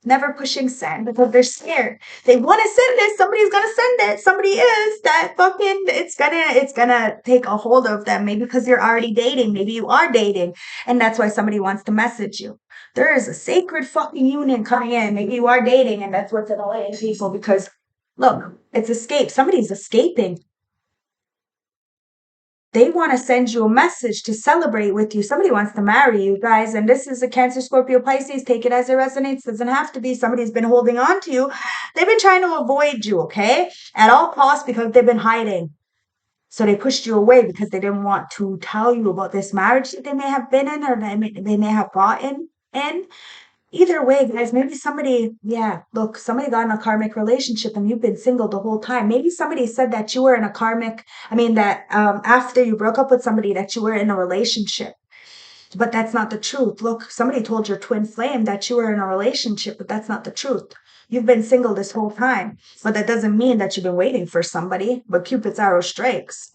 Never pushing send because they're scared. They want to send it. Somebody's gonna send it. Somebody is that fucking. It's gonna take a hold of them. Maybe because you're already dating. Maybe you are dating, and that's why somebody wants to message you. There is a sacred fucking union coming in. Maybe you are dating, and that's what's annoying people because look, it's escape. Somebody's escaping. They want to send you a message to celebrate with you. Somebody wants to marry you, guys. And this is a Cancer, Scorpio, Pisces. Take it as it resonates. Doesn't have to be. Somebody's been holding on to you. They've been trying to avoid you, okay? At all costs because they've been hiding. So they pushed you away because they didn't want to tell you about this marriage that they may have been in or they may have gotten in. Either way, guys, maybe somebody, yeah, look, somebody got in a karmic relationship and you've been single the whole time. Maybe somebody said that you were in a karmic, that after you broke up with somebody that you were in a relationship. But that's not the truth. Look, somebody told your twin flame that you were in a relationship, but that's not the truth. You've been single this whole time, but that doesn't mean that you've been waiting for somebody. But Cupid's arrow strikes.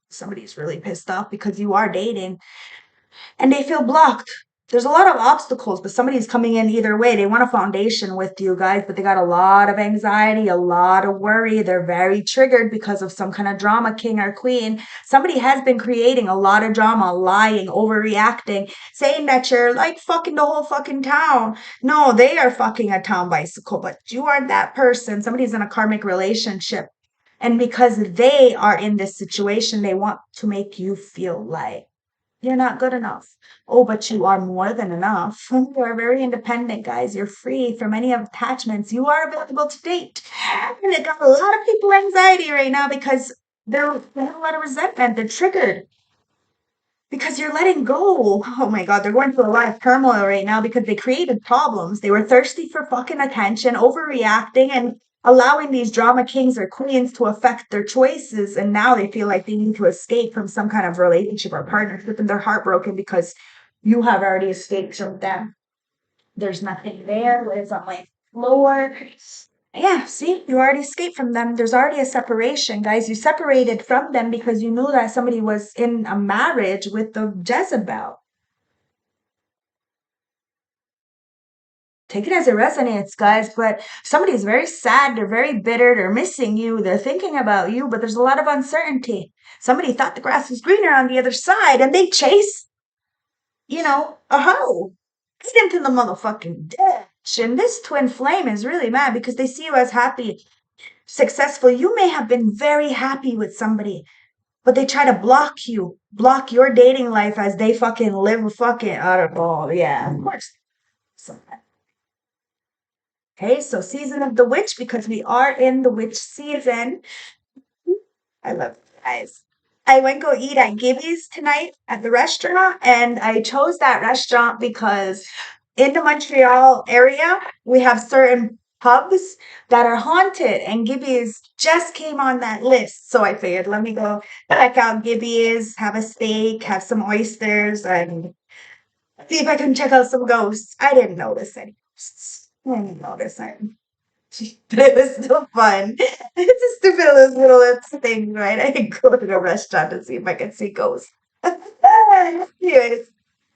Somebody's really pissed off because you are dating and they feel blocked. There's a lot of obstacles, but somebody's coming in either way. They want a foundation with you guys, but they got a lot of anxiety, a lot of worry. They're very triggered because of some kind of drama, king or queen. Somebody has been creating a lot of drama, lying, overreacting, saying that you're like fucking the whole fucking town. No, they are fucking a town bicycle, but you aren't that person. Somebody's in a karmic relationship. And because they are in this situation, they want to make you feel like you're not good enough. Oh, but you are more than enough. You are very independent, guys. You're free from any attachments. You are available to date. And it got a lot of people anxiety right now because they have a lot of resentment. They're triggered. because you're letting go. Oh my God, they're going through a lot of turmoil right now because they created problems. They were thirsty for fucking attention, overreacting, and allowing these drama kings or queens to affect their choices. And now they feel like they need to escape from some kind of relationship or partnership, and they're heartbroken because you have already escaped from them. There's nothing there. Lives on my floor. Yeah, see, you already escaped from them. There's already a separation, guys. You separated from them because you knew that somebody was in a marriage with the Jezebel. Take it as it resonates, guys, but somebody's very sad. They're very bitter. They're missing you. They're thinking about you, but there's a lot of uncertainty. Somebody thought the grass was greener on the other side and they chase, a hoe right into the motherfucking ditch. And this twin flame is really mad because they see you as happy, successful. You may have been very happy with somebody, but they try to block your dating life as they fucking live a fucking out of all. Yeah, of course. So, okay, so season of the witch because we are in the witch season. I love you guys. I went go eat at Gibby's tonight at the restaurant, and I chose that restaurant because in the Montreal area we have certain pubs that are haunted, and Gibby's just came on that list. So I figured, let me go check out Gibby's, have a steak, have some oysters, and see if I can check out some ghosts. I didn't notice any ghosts. I didn't notice any. But it was still fun. It's just to feel those little things, right? I can go to the restaurant to see if I can see ghosts. Anyways,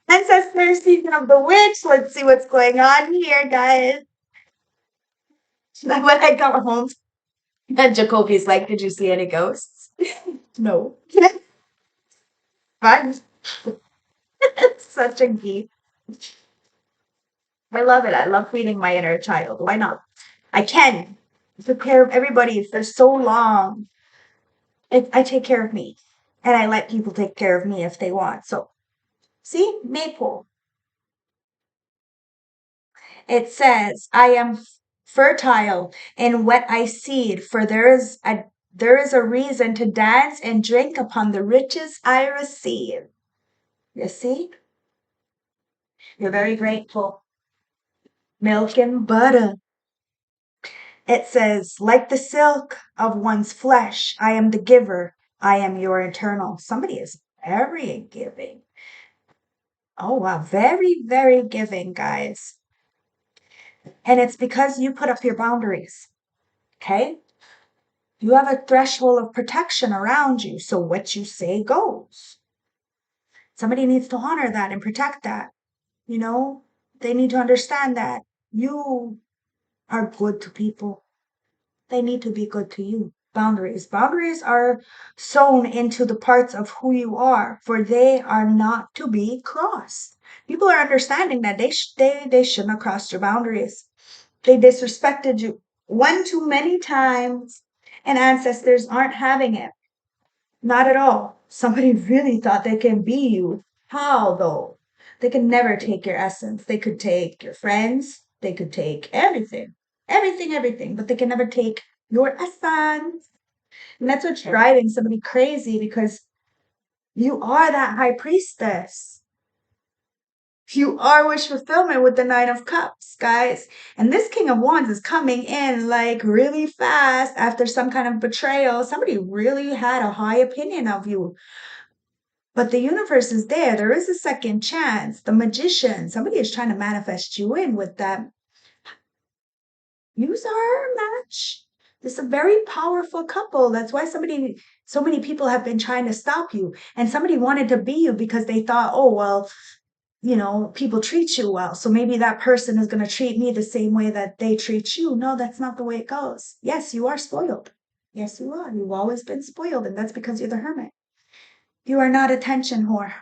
ancestor season of the witch. Let's see what's going on here, guys. When I come home, and Jacoby's like, "Did you see any ghosts?" No. Fun. Such a geek. I love it. I love feeding my inner child. Why not? I can. Took care of everybody for so long. I take care of me. And I let people take care of me if they want. So, see, Maple. It says, I am fertile in what I seed, for there is a reason to dance and drink upon the riches I receive. You see? You're very grateful. Milk and butter. It says, like the silk of one's flesh, I am the giver. I am your eternal. Somebody is very giving. Oh, wow. Very, very giving, guys. And it's because you put up your boundaries. Okay? You have a threshold of protection around you. So what you say goes. Somebody needs to honor that and protect that. You know, they need to understand that you are good to people. They need to be good to you. Boundaries. Boundaries are sewn into the parts of who you are, for they are not to be crossed. People are understanding that they shouldn't have crossed your boundaries. They disrespected you one too many times, and ancestors aren't having it. Not at all. Somebody really thought they can be you. How though? They can never take your essence. They could take your friends. They could take everything. Everything, everything. But they can never take your essence. And that's what's driving somebody crazy because you are that high priestess. You are wish fulfillment with the Nine of Cups, guys. And this King of Wands is coming in like really fast after some kind of betrayal. Somebody really had a high opinion of you. But the universe is there. There is a second chance. The magician, somebody is trying to manifest you in with that. Use our match. This is a very powerful couple. That's why so many people have been trying to stop you. And somebody wanted to be you because they thought, oh, well, people treat you well. So maybe that person is going to treat me the same way that they treat you. No, that's not the way it goes. Yes, you are spoiled. Yes, you are. You've always been spoiled. And that's because you're the hermit. You are not attention whore.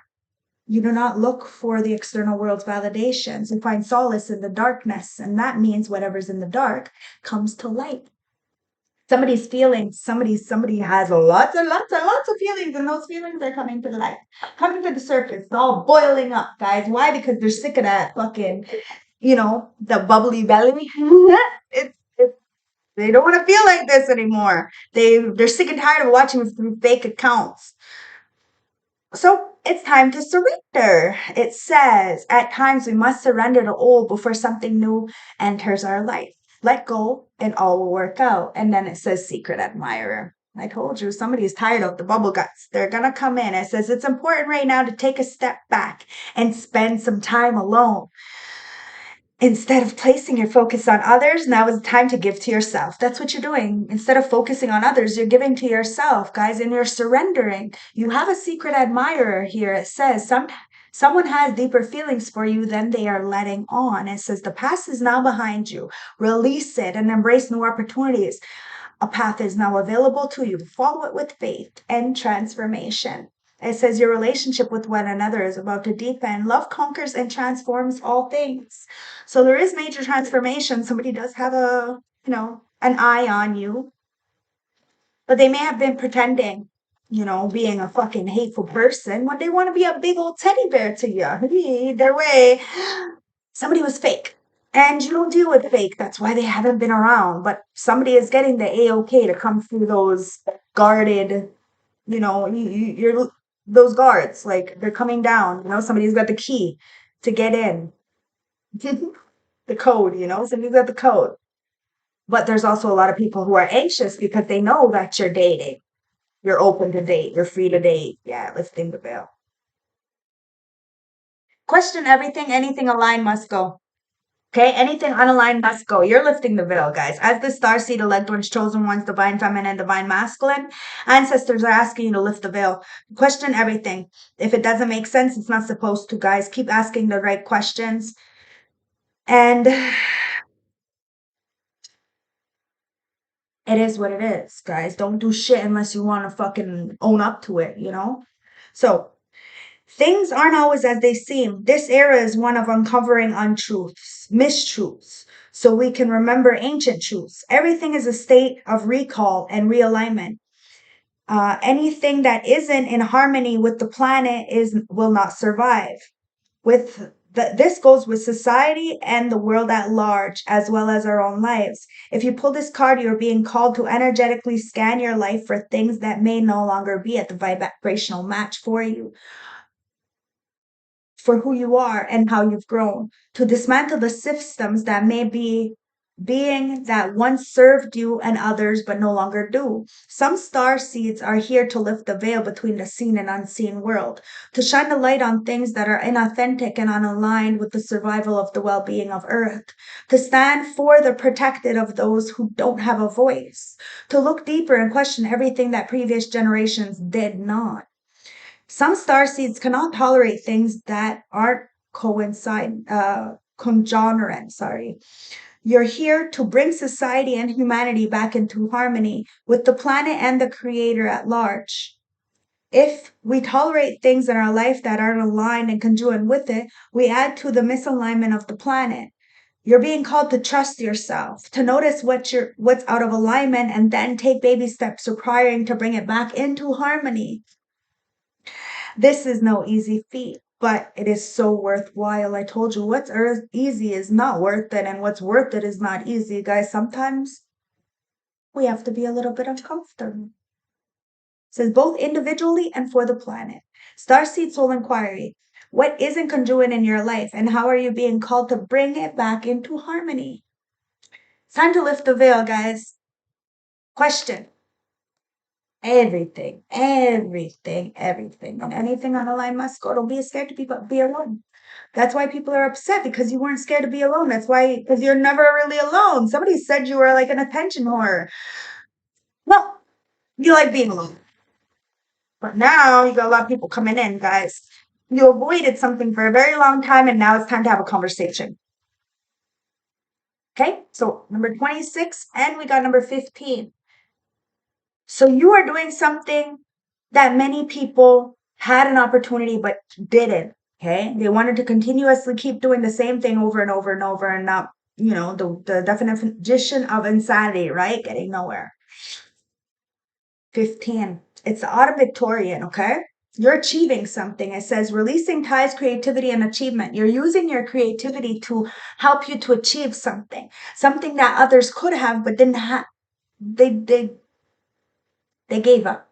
You do not look for the external world's validations. You find solace in the darkness. And that means whatever's in the dark comes to light. Somebody's feelings, somebody has lots and lots and lots of feelings, and those feelings are coming to the light, coming to the surface. It's all boiling up, guys. Why? Because they're sick of that fucking, the bubbly belly. it's they don't want to feel like this anymore. They're sick and tired of watching through fake accounts. So it's time to surrender. It says, at times we must surrender to old before something new enters our life. Let go and all will work out. And then it says, secret admirer. I told you, somebody's tired of the bubble guts. They're going to come in. It says, it's important right now to take a step back and spend some time alone. Instead of placing your focus on others, now is the time to give to yourself. That's what you're doing. Instead of focusing on others, you're giving to yourself, guys, and you're surrendering. You have a secret admirer here. It says someone has deeper feelings for you than they are letting on. It says the past is now behind you. Release it and embrace new opportunities. A path is now available to you. Follow it with faith and transformation. It says your relationship with one another is about to deepen. Love conquers and transforms all things. So there is major transformation. Somebody does have an eye on you, but they may have been pretending, being a fucking hateful person when they want to be a big old teddy bear to you. Either way, somebody was fake. And you don't deal with fake. That's why they haven't been around. But somebody is getting the A-OK to come through those guarded, you're those guards, like they're coming down. Somebody's got the key to get in. The code, somebody's got the code. But there's also a lot of people who are anxious because they know that you're dating. You're open to date. You're free to date. Yeah, lifting the veil. Question everything. Anything aligned must go. Okay, anything unaligned must go. You're lifting the veil, guys. As the star seed, elect ones, chosen ones, divine feminine, divine masculine, ancestors are asking you to lift the veil. Question everything. If it doesn't make sense, it's not supposed to, guys. Keep asking the right questions. And it is what it is, guys. Don't do shit unless you want to fucking own up to it, So, things aren't always as they seem. This era is one of uncovering untruths, mistruths, so we can remember ancient truths. Everything is a state of recall and realignment. Anything that isn't in harmony with the planet will not survive. This goes with society and the world at large, as well as our own lives. If you pull this card, you're being called to energetically scan your life for things that may no longer be at the vibrational match for you, for who you are and how you've grown, to dismantle the systems that may be being that once served you and others but no longer do. Some star seeds are here to lift the veil between the seen and unseen world, to shine the light on things that are inauthentic and unaligned with the survival of the well-being of Earth, to stand for the protected of those who don't have a voice, to look deeper and question everything that previous generations did not. Some star seeds cannot tolerate things that aren't congruent. Sorry. You're here to bring society and humanity back into harmony with the planet and the creator at large. If we tolerate things in our life that aren't aligned and congruent with it, we add to the misalignment of the planet. You're being called to trust yourself, to notice what's out of alignment, and then take baby steps requiring to bring it back into harmony. This is no easy feat, but it is so worthwhile. I told you what's easy is not worth it, and what's worth it is not easy, guys. Sometimes we have to be a little bit uncomfortable. It says both individually and for the planet. Starseed Soul Inquiry. What isn't congruent in your life, and how are you being called to bring it back into harmony? It's time to lift the veil, guys. Question. Everything, everything, everything. And anything on the line must go. Don't be scared to be alone. That's why people are upset, because you weren't scared to be alone. That's why, because you're never really alone. Somebody said you were like an attention whore. Well, you like being alone. But now you got a lot of people coming in, guys. You avoided something for a very long time, and now it's time to have a conversation. Okay, so number 26, and we got number 15. So you are doing something that many people had an opportunity but didn't. Okay. They wanted to continuously keep doing the same thing over and over and over and not, the definition of insanity, right? Getting nowhere. 15. It's the autumn Victorian, okay? You're achieving something. It says releasing ties, creativity, and achievement. You're using your creativity to help you to achieve something that others could have but didn't have. They gave up.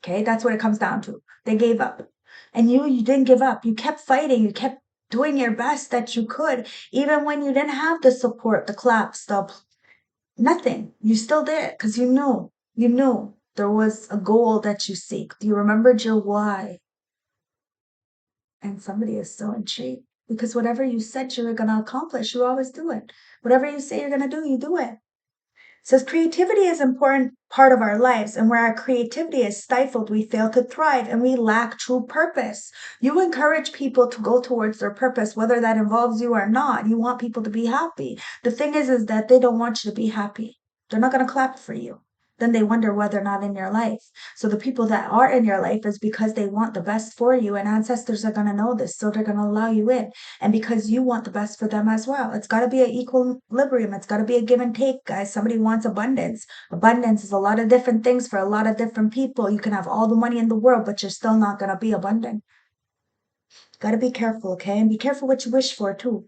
Okay, that's what it comes down to. They gave up. And you didn't give up. You kept fighting. You kept doing your best that you could, even when you didn't have the support, the claps, nothing. You still did it because you knew there was a goal that you seek. You remembered your why. And somebody is so intrigued because whatever you said you were going to accomplish, you always do it. Whatever you say you're going to do, you do it. Says creativity is an important part of our lives, and where our creativity is stifled, we fail to thrive and we lack true purpose. You encourage people to go towards their purpose, whether that involves you or not. You want people to be happy. The thing is that they don't want you to be happy. They're not going to clap for you. Then they wonder why they're not in your life. So the people that are in your life is because they want the best for you, and ancestors are going to know this, so they're going to allow you in. And because you want the best for them as well. It's got to be an equilibrium. It's got to be a give and take, guys. Somebody wants abundance. Abundance is a lot of different things for a lot of different people. You can have all the money in the world, but you're still not going to be abundant. Got to be careful, okay? And be careful what you wish for, too.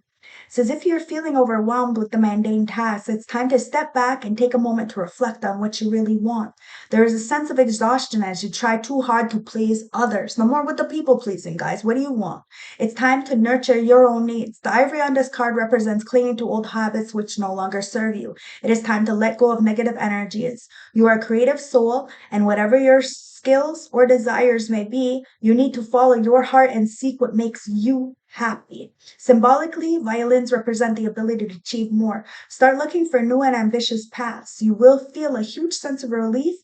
It says if you're feeling overwhelmed with the mundane tasks, it's time to step back and take a moment to reflect on what you really want. There is a sense of exhaustion as you try too hard to please others. No more with the people pleasing, guys. What do you want? It's time to nurture your own needs. The ivory on this card represents clinging to old habits which no longer serve you. It is time to let go of negative energies. You are a creative soul, and whatever your skills or desires may be, you need to follow your heart and seek what makes you happy. Symbolically, violins represent the ability to achieve more. Start looking for new and ambitious paths. You will feel a huge sense of relief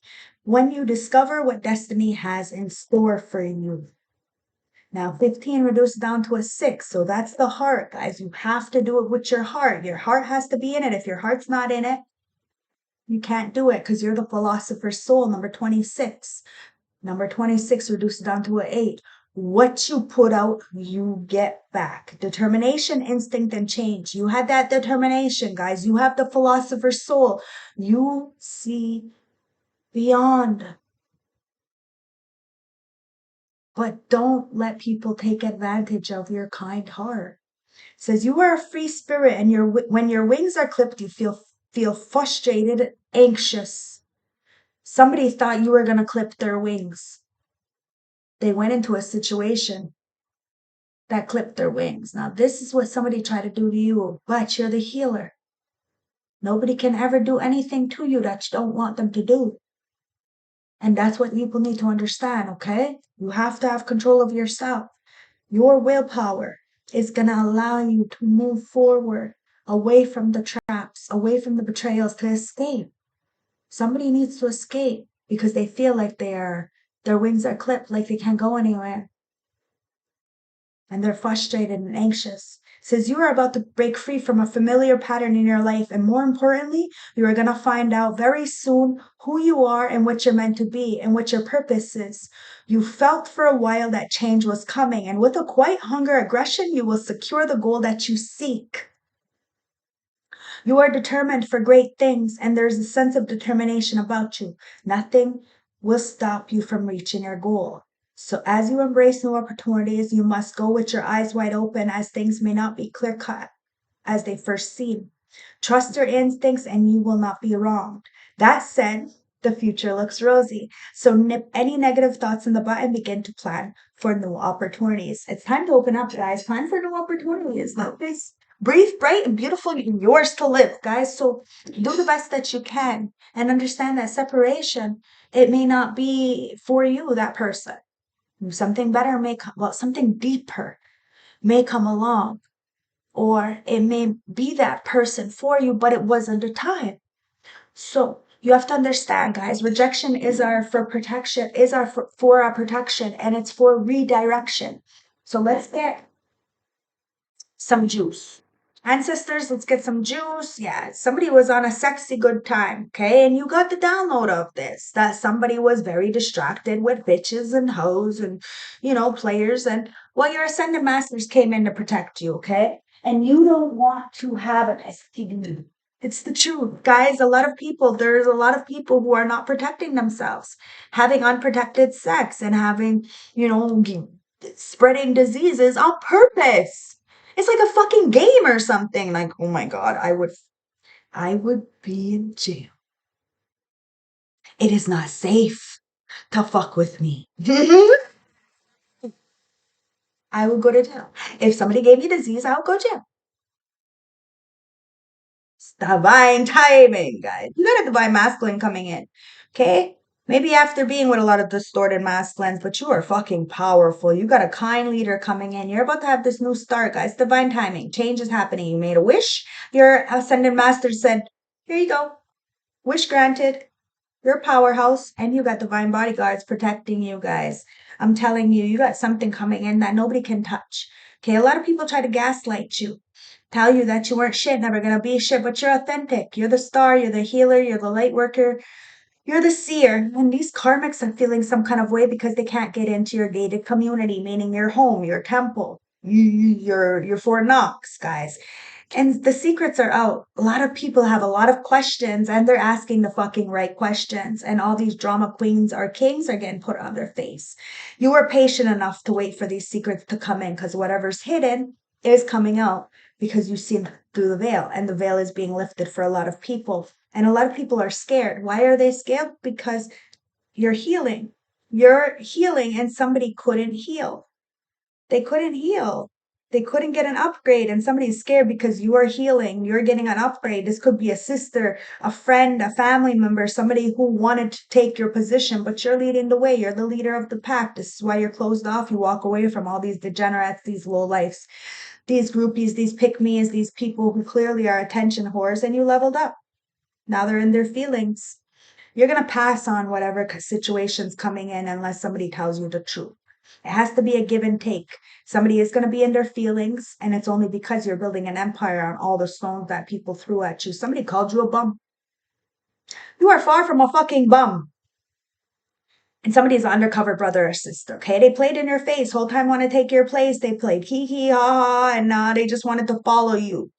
when you discover what destiny has in store for you. Now, 15 reduced down to a 6. So that's the heart, guys. You have to do it with your heart. Your heart has to be in it. If your heart's not in it, you can't do it because you're the philosopher's soul, number 26. Number 26 reduced down to an 8. What you put out, you get back. Determination, instinct, and change. You had that determination, guys. You have the philosopher's soul. You see beyond. But don't let people take advantage of your kind heart. It says you are a free spirit, and when your wings are clipped, you feel frustrated, anxious. Somebody thought you were going to clip their wings. They went into a situation that clipped their wings. Now, this is what somebody tried to do to you, but you're the healer. Nobody can ever do anything to you that you don't want them to do. And that's what people need to understand, okay? You have to have control of yourself. Your willpower is going to allow you to move forward away from the traps, away from the betrayals, to escape. Somebody needs to escape because they feel like their wings are clipped, like they can't go anywhere. And they're frustrated and anxious. It says you are about to break free from a familiar pattern in your life, and more importantly, you are going to find out very soon who you are and what you're meant to be and what your purpose is. You felt for a while that change was coming, and with a quiet hunger aggression, you will secure the goal that you seek. You are determined for great things, and there's a sense of determination about you. Nothing will stop you from reaching your goal. So as you embrace new opportunities, you must go with your eyes wide open, as things may not be clear cut as they first seem. Trust your instincts and you will not be wronged. That said, the future looks rosy. So nip any negative thoughts in the butt and begin to plan for new opportunities. It's time to open up, guys. Plan for new opportunities. Life is breathe bright and beautiful, and yours to live, guys. So do the best that you can and understand that separation, it may not be for you, that person. Something better may come, well, something deeper may come along, or it may be that person for you, but it wasn't the time. So you have to understand, guys, rejection is our for protection, is our for our protection, and it's for redirection. So let's get some juice. Ancestors, let's get some juice. Yeah, somebody was on a sexy good time, okay? And you got the download of this, that somebody was very distracted with bitches and hoes and, players. And, well, your ascended masters came in to protect you, okay? And you don't want to have an STD. It's the truth, guys. There's a lot of people who are not protecting themselves, having unprotected sex and having, spreading diseases on purpose. It's like a fucking game or something. Like, oh my God, I would be in jail. It is not safe to fuck with me. I would go to jail. If somebody gave me disease, I would go to jail. It's divine timing, guys. You got a divine masculine coming in. Okay? Maybe after being with a lot of distorted masculines, but you are fucking powerful. You got a kind leader coming in. You're about to have this new start, guys. Divine timing. Change is happening. You made a wish. Your ascended master said, here you go. Wish granted. You're a powerhouse, and you got divine bodyguards protecting you, guys. I'm telling you, you got something coming in that nobody can touch. Okay, a lot of people try to gaslight you, tell you that you weren't shit, never gonna be shit, but you're authentic. You're the star, you're the healer, you're the light worker, you're the seer. And these karmics are feeling some kind of way because they can't get into your gated community, meaning your home, your temple, your Fort Knox, guys. And the secrets are out. A lot of people have a lot of questions and they're asking the fucking right questions. And all these drama queens or kings are getting put on their face. You were patient enough to wait for these secrets to come in because whatever's hidden is coming out because you've seen through the veil and the veil is being lifted for a lot of people. And a lot of people are scared. Why are they scared? Because you're healing. You're healing and somebody couldn't heal. They couldn't heal. They couldn't get an upgrade, and somebody's scared because you are healing. You're getting an upgrade. This could be a sister, a friend, a family member, somebody who wanted to take your position, but you're leading the way. You're the leader of the pack. This is why you're closed off. You walk away from all these degenerates, these low lifes, these groupies, these pick-me's, these people who clearly are attention whores, and you leveled up. Now they're in their feelings. You're going to pass on whatever situation's coming in unless somebody tells you the truth. It has to be a give and take. Somebody is going to be in their feelings, and it's only because you're building an empire on all the stones that people threw at you. Somebody called you a bum. You are far from a fucking bum. And somebody's undercover brother or sister, okay? They played in your face, whole time want to take your place. They played hee hee ha ha, and they just wanted to follow you.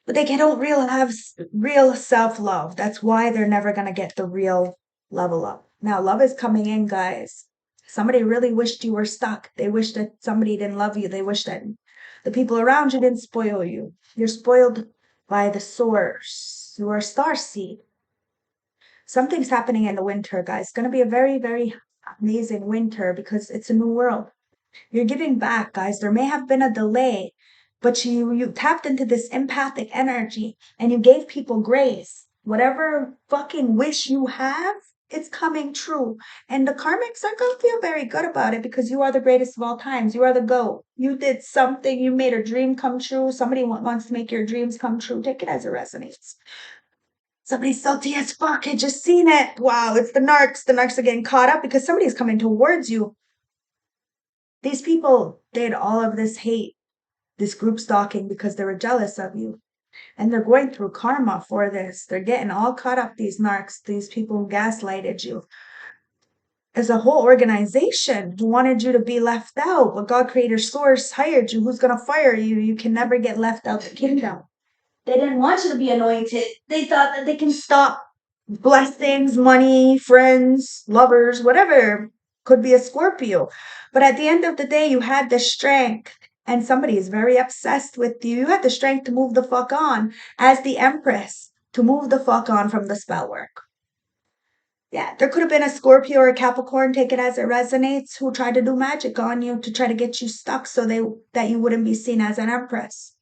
But they don't have real self-love. That's why they're never going to get the real level up. Now, love is coming in, guys. Somebody really wished you were stuck. They wish that somebody didn't love you. They wish that the people around you didn't spoil you. You're spoiled by the source. You are a star seed. Something's happening in the winter, guys. It's going to be a very, very amazing winter because it's a new world. You're giving back, guys. There may have been a delay, but you tapped into this empathic energy and you gave people grace. Whatever fucking wish you have, it's coming true. And the karmics are going to feel very good about it because you are the greatest of all times. You are the GOAT. You did something. You made a dream come true. Somebody wants to make your dreams come true. Take it as it resonates. Somebody's salty as fuck. I just seen it. Wow, it's the narcs. The narcs are getting caught up because somebody's coming towards you. These people did all of this hate, this group stalking because they were jealous of you. And they're going through karma for this. They're getting all caught up, these narcs, these people who gaslighted you. As a whole organization who wanted you to be left out, but God Creator Source hired you. Who's going to fire you? You can never get left out the kingdom. They didn't want you to be anointed. They thought that they can stop blessings, money, friends, lovers, whatever. Could be a Scorpio. But at the end of the day, you had the strength, and somebody is very obsessed with you. You had the strength to move the fuck on as the Empress, to move the fuck on from the spell work. Yeah, there could have been a Scorpio or a Capricorn, take it as it resonates, who tried to do magic on you to try to get you stuck so that you wouldn't be seen as an Empress.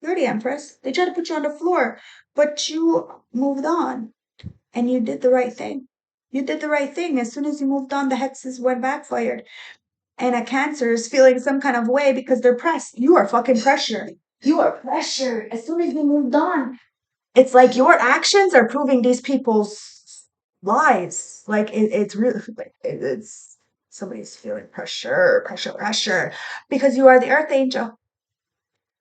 You're the Empress. They tried to put you on the floor, but you moved on and you did the right thing. You did the right thing. As soon as you moved on, the hexes went backfired. And a Cancer is feeling some kind of way because they're pressed. You are fucking pressured. You are pressured. As soon as you moved on, it's like your actions are proving these people's lies. Like it's really, it's somebody's feeling pressure, pressure, pressure because you are the Earth Angel.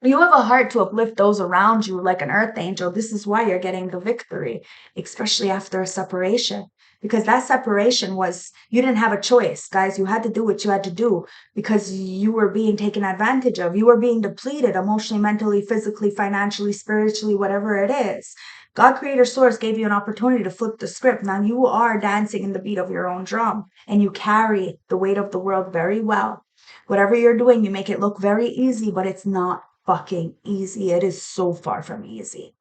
You have a heart to uplift those around you like an earth angel. This is why you're getting the victory, especially after a separation. Because that separation was, you didn't have a choice, guys. You had to do what you had to do because you were being taken advantage of. You were being depleted emotionally, mentally, physically, financially, spiritually, whatever it is. God Creator Source gave you an opportunity to flip the script. Now you are dancing in the beat of your own drum and you carry the weight of the world very well. Whatever you're doing, you make it look very easy, but it's not fucking easy. It is so far from easy.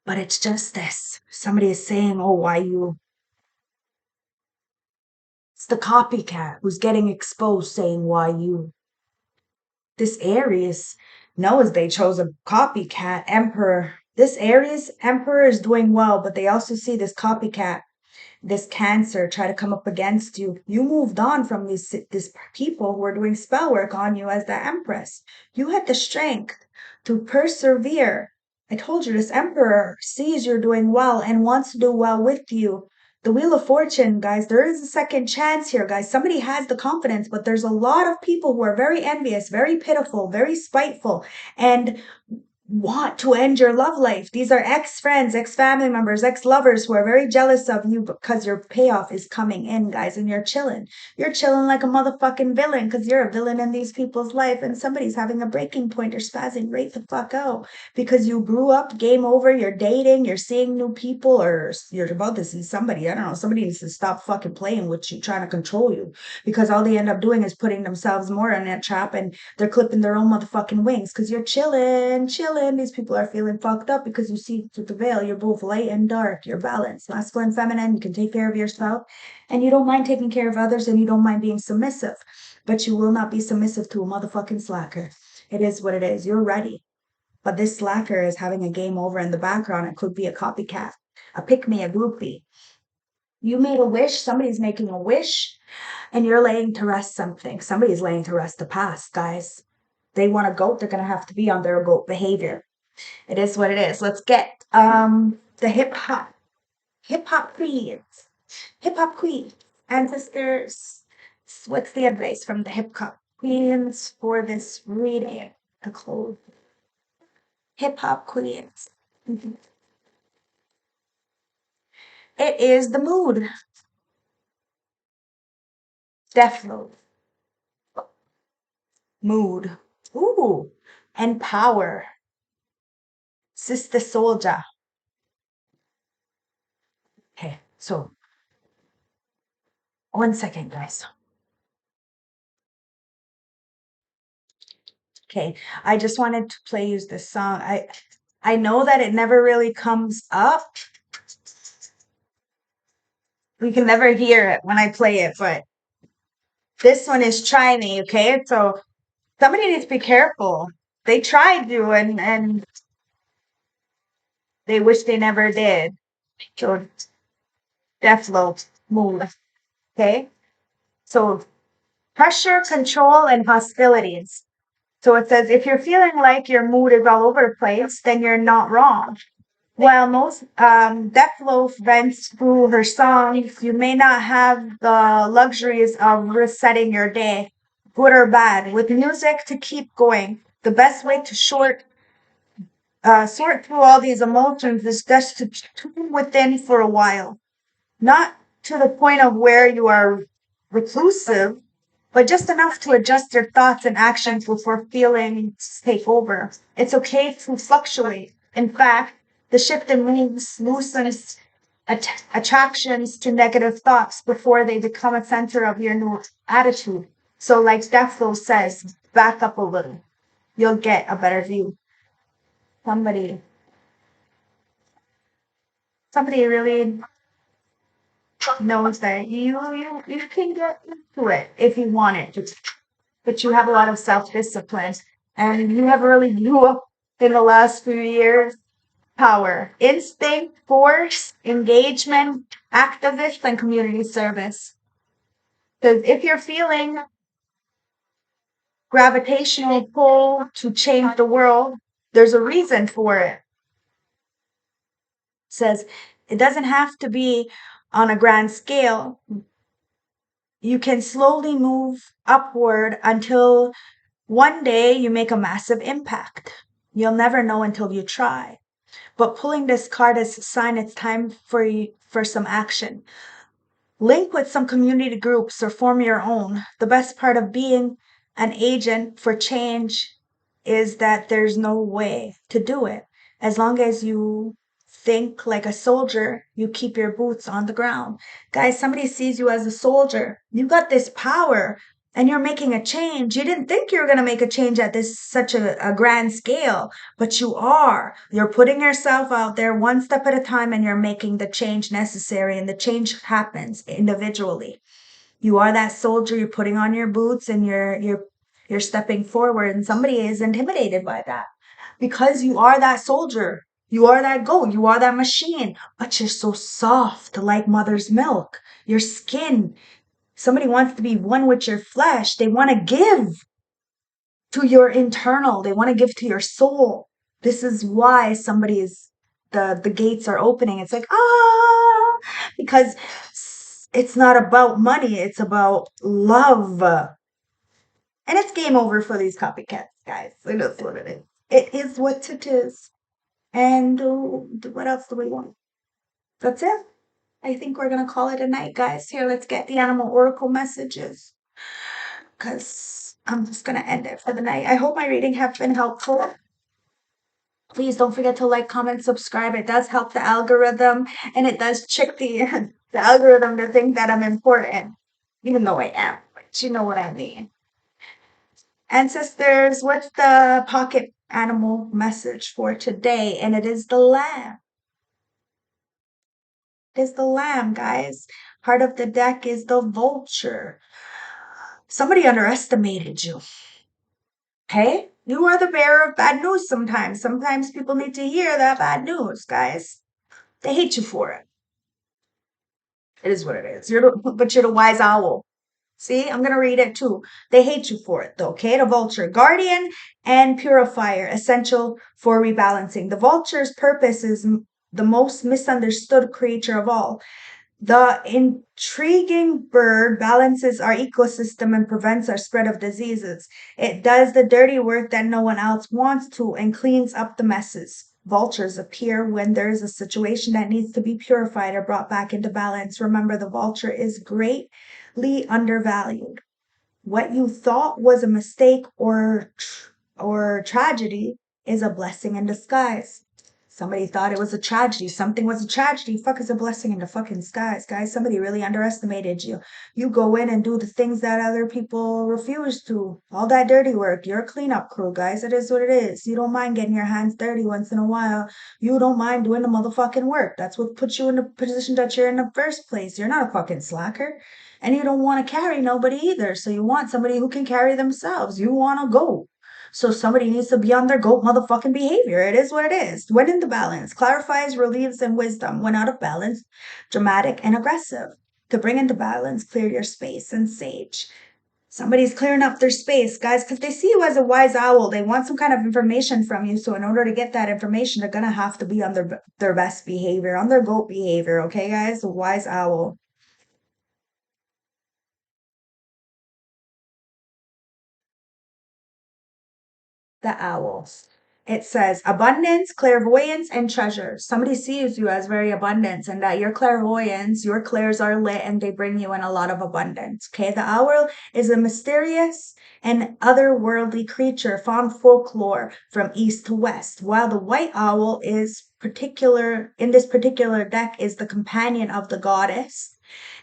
But it's just this. Somebody is saying, oh, why you It's the copycat who's getting exposed saying, why you? This Aries knows they chose a copycat emperor. This Aries emperor is doing well, but they also see this copycat, this Cancer try to come up against you. You moved on from these people who are doing spell work on you as the Empress. You had the strength to persevere. I told you this Emperor sees you're doing well and wants to do well with you. The Wheel of Fortune, guys, there is a second chance here, guys. Somebody has the confidence, but there's a lot of people who are very envious, very pitiful, very spiteful, and want to end your love life. These are ex-friends, ex-family members, ex-lovers who are very jealous of you because your payoff is coming in, guys, and you're chilling. You're chilling like a motherfucking villain because you're a villain in these people's life, and somebody's having a breaking point or spazzing right the fuck out because you grew up, game over, you're dating, you're seeing new people, or you're about to see somebody. I don't know. Somebody needs to stop fucking playing with you, trying to control you, because all they end up doing is putting themselves more in that trap, and they're clipping their own motherfucking wings because you're chilling, chilling. These people are feeling fucked up because you see through the veil. You're both light and dark. You're balanced, masculine, feminine. You can take care of yourself, and you don't mind taking care of others, and you don't mind being submissive. But you will not be submissive to a motherfucking slacker. It is what it is. You're ready. But this slacker is having a game over in the background. It could be a copycat, a pick me, a groupie. You made a wish. Somebody's making a wish, and you're laying to rest something. Somebody's laying to rest the past, guys. They want a goat, they're going to have to be on their goat behavior. It is what it is. Let's get the hip hop queens. Hip hop queen. Ancestors. What's the advice from the hip hop queens for this reading? The clothes. Hip hop queens. Mhm. It is the mood. Deathload. Mood. Ooh. And power. Sister soldier. Okay, so 1 second, guys. Okay, I just wanted to play you this song. I know that it never really comes up. We can never hear it when I play it, but this one is Try Me, okay? So somebody needs to be careful. They tried you and they wish they never did. So Deathloop move, okay? So pressure, control, and hostilities. So it says if you're feeling like your mood is all over the place, then you're not wrong. While most Deathloaf vents through her songs, you may not have the luxuries of resetting your day, good or bad, with music to keep going. The best way to sort through all these emotions is just to tune within for a while. Not to the point of where you are reclusive, but just enough to adjust your thoughts and actions before feelings take over. It's okay to fluctuate. In fact, the shift in moods loosens attractions to negative thoughts before they become a center of your new attitude. So, like Deflo says, back up a little. You'll get a better view. Somebody, somebody really knows that you can get into it if you want it to, but you have a lot of self-discipline, and you have really grew up in the last few years. Power, instinct, force, engagement, activist, and community service. Because if you're feeling gravitational pull to change the world, there's a reason for it. It says it doesn't have to be on a grand scale. You can slowly move upward until one day you make a massive impact. You'll never know until you try. But pulling this card is a sign it's time for some action. Link with some community groups or form your own. The best part of being an agent for change is that there's no way to do it. As long as you think like a soldier, you keep your boots on the ground. Guys, somebody sees you as a soldier. You got this power and you're making a change. You didn't think you were going to make a change at this such a grand scale, but you are. You're putting yourself out there one step at a time, and you're making the change necessary, and the change happens individually. You are that soldier. You're putting on your boots and you're stepping forward, and somebody is intimidated by that because you are that soldier. You are that goat. You are that machine. But you're so soft, like mother's milk. Your skin. Somebody wants to be one with your flesh. They want to give to your internal. They want to give to your soul. This is why somebody's the gates are opening. It's like, because it's not about money, it's about love. And it's game over for these copycats, guys. It is what it is. It is what it is. And what else do we want? That's it. I think we're gonna call it a night, guys. Here, let's get the animal oracle messages, because I'm just gonna end it for the night. I hope my reading have been helpful. Please don't forget to like, comment, subscribe. It does help the algorithm, and it does trick the the algorithm to think that I'm important, even though I am. But you know what I mean. Ancestors, what's the pocket animal message for today? And it is the lamb. It is the lamb, guys. Part of the deck is the vulture. Somebody underestimated you. Okay? You are the bearer of bad news sometimes. Sometimes people need to hear that bad news, guys. They hate you for it. It is what it is. But you're the wise owl. See, I'm gonna read it too. They hate you for it, though. Okay, the vulture, guardian and purifier, essential for rebalancing. The vulture's purpose is the most misunderstood creature of all. The intriguing bird balances our ecosystem and prevents our spread of diseases. It does the dirty work that no one else wants to and cleans up the messes. Vultures appear when there is a situation that needs to be purified or brought back into balance. Remember, the vulture is greatly undervalued. What you thought was a mistake or tragedy is a blessing in disguise. Somebody thought it was a tragedy. Something was a tragedy. Fuck is a blessing in the fucking skies, guys. Somebody really underestimated you. You go in and do the things that other people refuse to. All that dirty work. You're a cleanup crew, guys. It is what it is. You don't mind getting your hands dirty once in a while. You don't mind doing the motherfucking work. That's what puts you in the position that you're in the first place. You're not a fucking slacker. And you don't want to carry nobody either. So you want somebody who can carry themselves. You want to go. So somebody needs to be on their goat motherfucking behavior. It is what it is. When in the balance, clarifies, relieves, and wisdom. When out of balance, dramatic and aggressive. To bring into balance, clear your space and sage. Somebody's clearing up their space, guys, because they see you as a wise owl. They want some kind of information from you. So in order to get that information, they're going to have to be on their best behavior, on their goat behavior. Okay, guys? A wise owl. The owls. It says abundance, clairvoyance, and treasure. Somebody sees you as very abundance, and that your clairvoyance, your clairs are lit and they bring you in a lot of abundance. Okay, the owl is a mysterious and otherworldly creature found folklore from east to west, while the white owl is particular in this particular deck is the companion of the goddess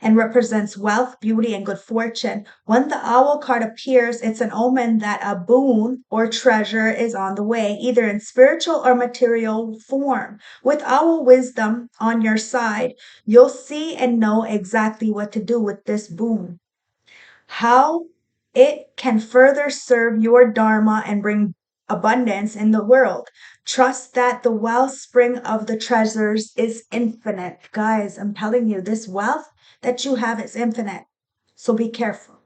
and represents wealth, beauty, and good fortune. When the owl card appears, it's an omen that a boon or treasure is on the way, either in spiritual or material form. With owl wisdom on your side, you'll see and know exactly what to do with this boon. How it can further serve your dharma and bring abundance in the world. Trust that the wellspring of the treasures is infinite. Guys, I'm telling you, this wealth that you have is infinite. So be careful.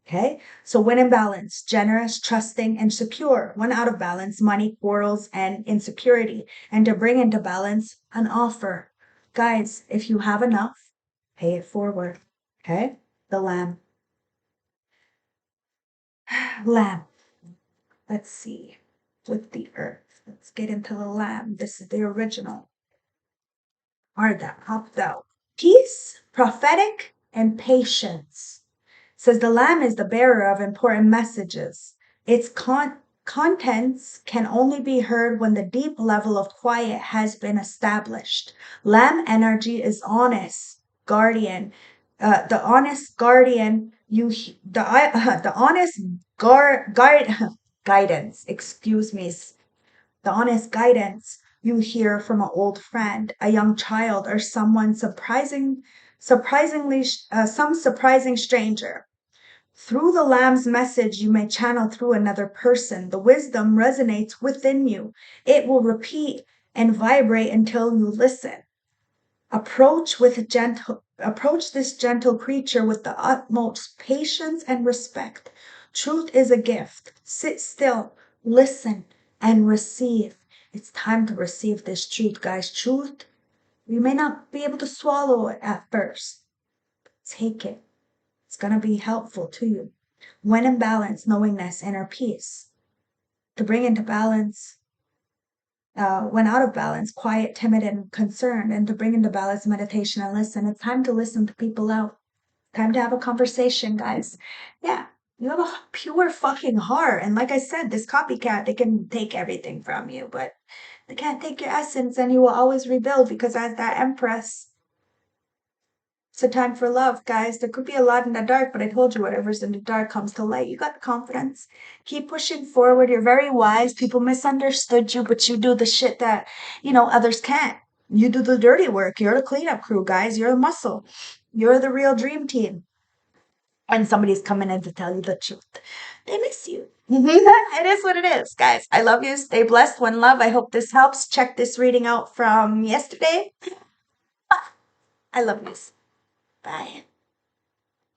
Okay? So when in balance, generous, trusting, and secure. When out of balance, money, quarrels, and insecurity. And to bring into balance, an offer. Guys, if you have enough, pay it forward. Okay? The lamb. Lamb. Let's see. With the earth. Let's get into the lamb. This is the original. Arda, opt out. Peace, prophetic, and patience. Says the lamb is the bearer of important messages. Its contents can only be heard when the deep level of quiet has been established. Lamb energy is honest, guardian. The honest guardian the honest guard guidance. Excuse me. The honest guidance you hear from an old friend, a young child, or someone Some surprising stranger. Through the Lamb's message, you may channel through another person. The wisdom resonates within you. It will repeat and vibrate until you listen. Approach this gentle creature with the utmost patience and respect. Truth is a gift. Sit still, listen, and receive. It's time to receive this truth, guys. Truth, you may not be able to swallow it at first. Take it. It's going to be helpful to you. When in balance, knowingness, inner peace. To bring into balance, when out of balance, quiet, timid, and concerned. And to bring into balance, meditation and listen. It's time to listen to people out. Time to have a conversation, guys. Yeah, you have a pure fucking heart. And like I said, this copycat, they can take everything from you, but they can't take your essence, and you will always rebuild, because as that Empress, it's a time for love, guys. There could be a lot in the dark, but I told you whatever's in the dark comes to light. You got the confidence. Keep pushing forward. You're very wise. People misunderstood you, but you do the shit that, others can't. You do the dirty work. You're the cleanup crew, guys. You're the muscle. You're the real dream team. And somebody's coming in to tell you the truth. They miss you. It is what it is, guys. I love you. Stay blessed. One love. I hope this helps. Check this reading out from yesterday. I love you. Bye.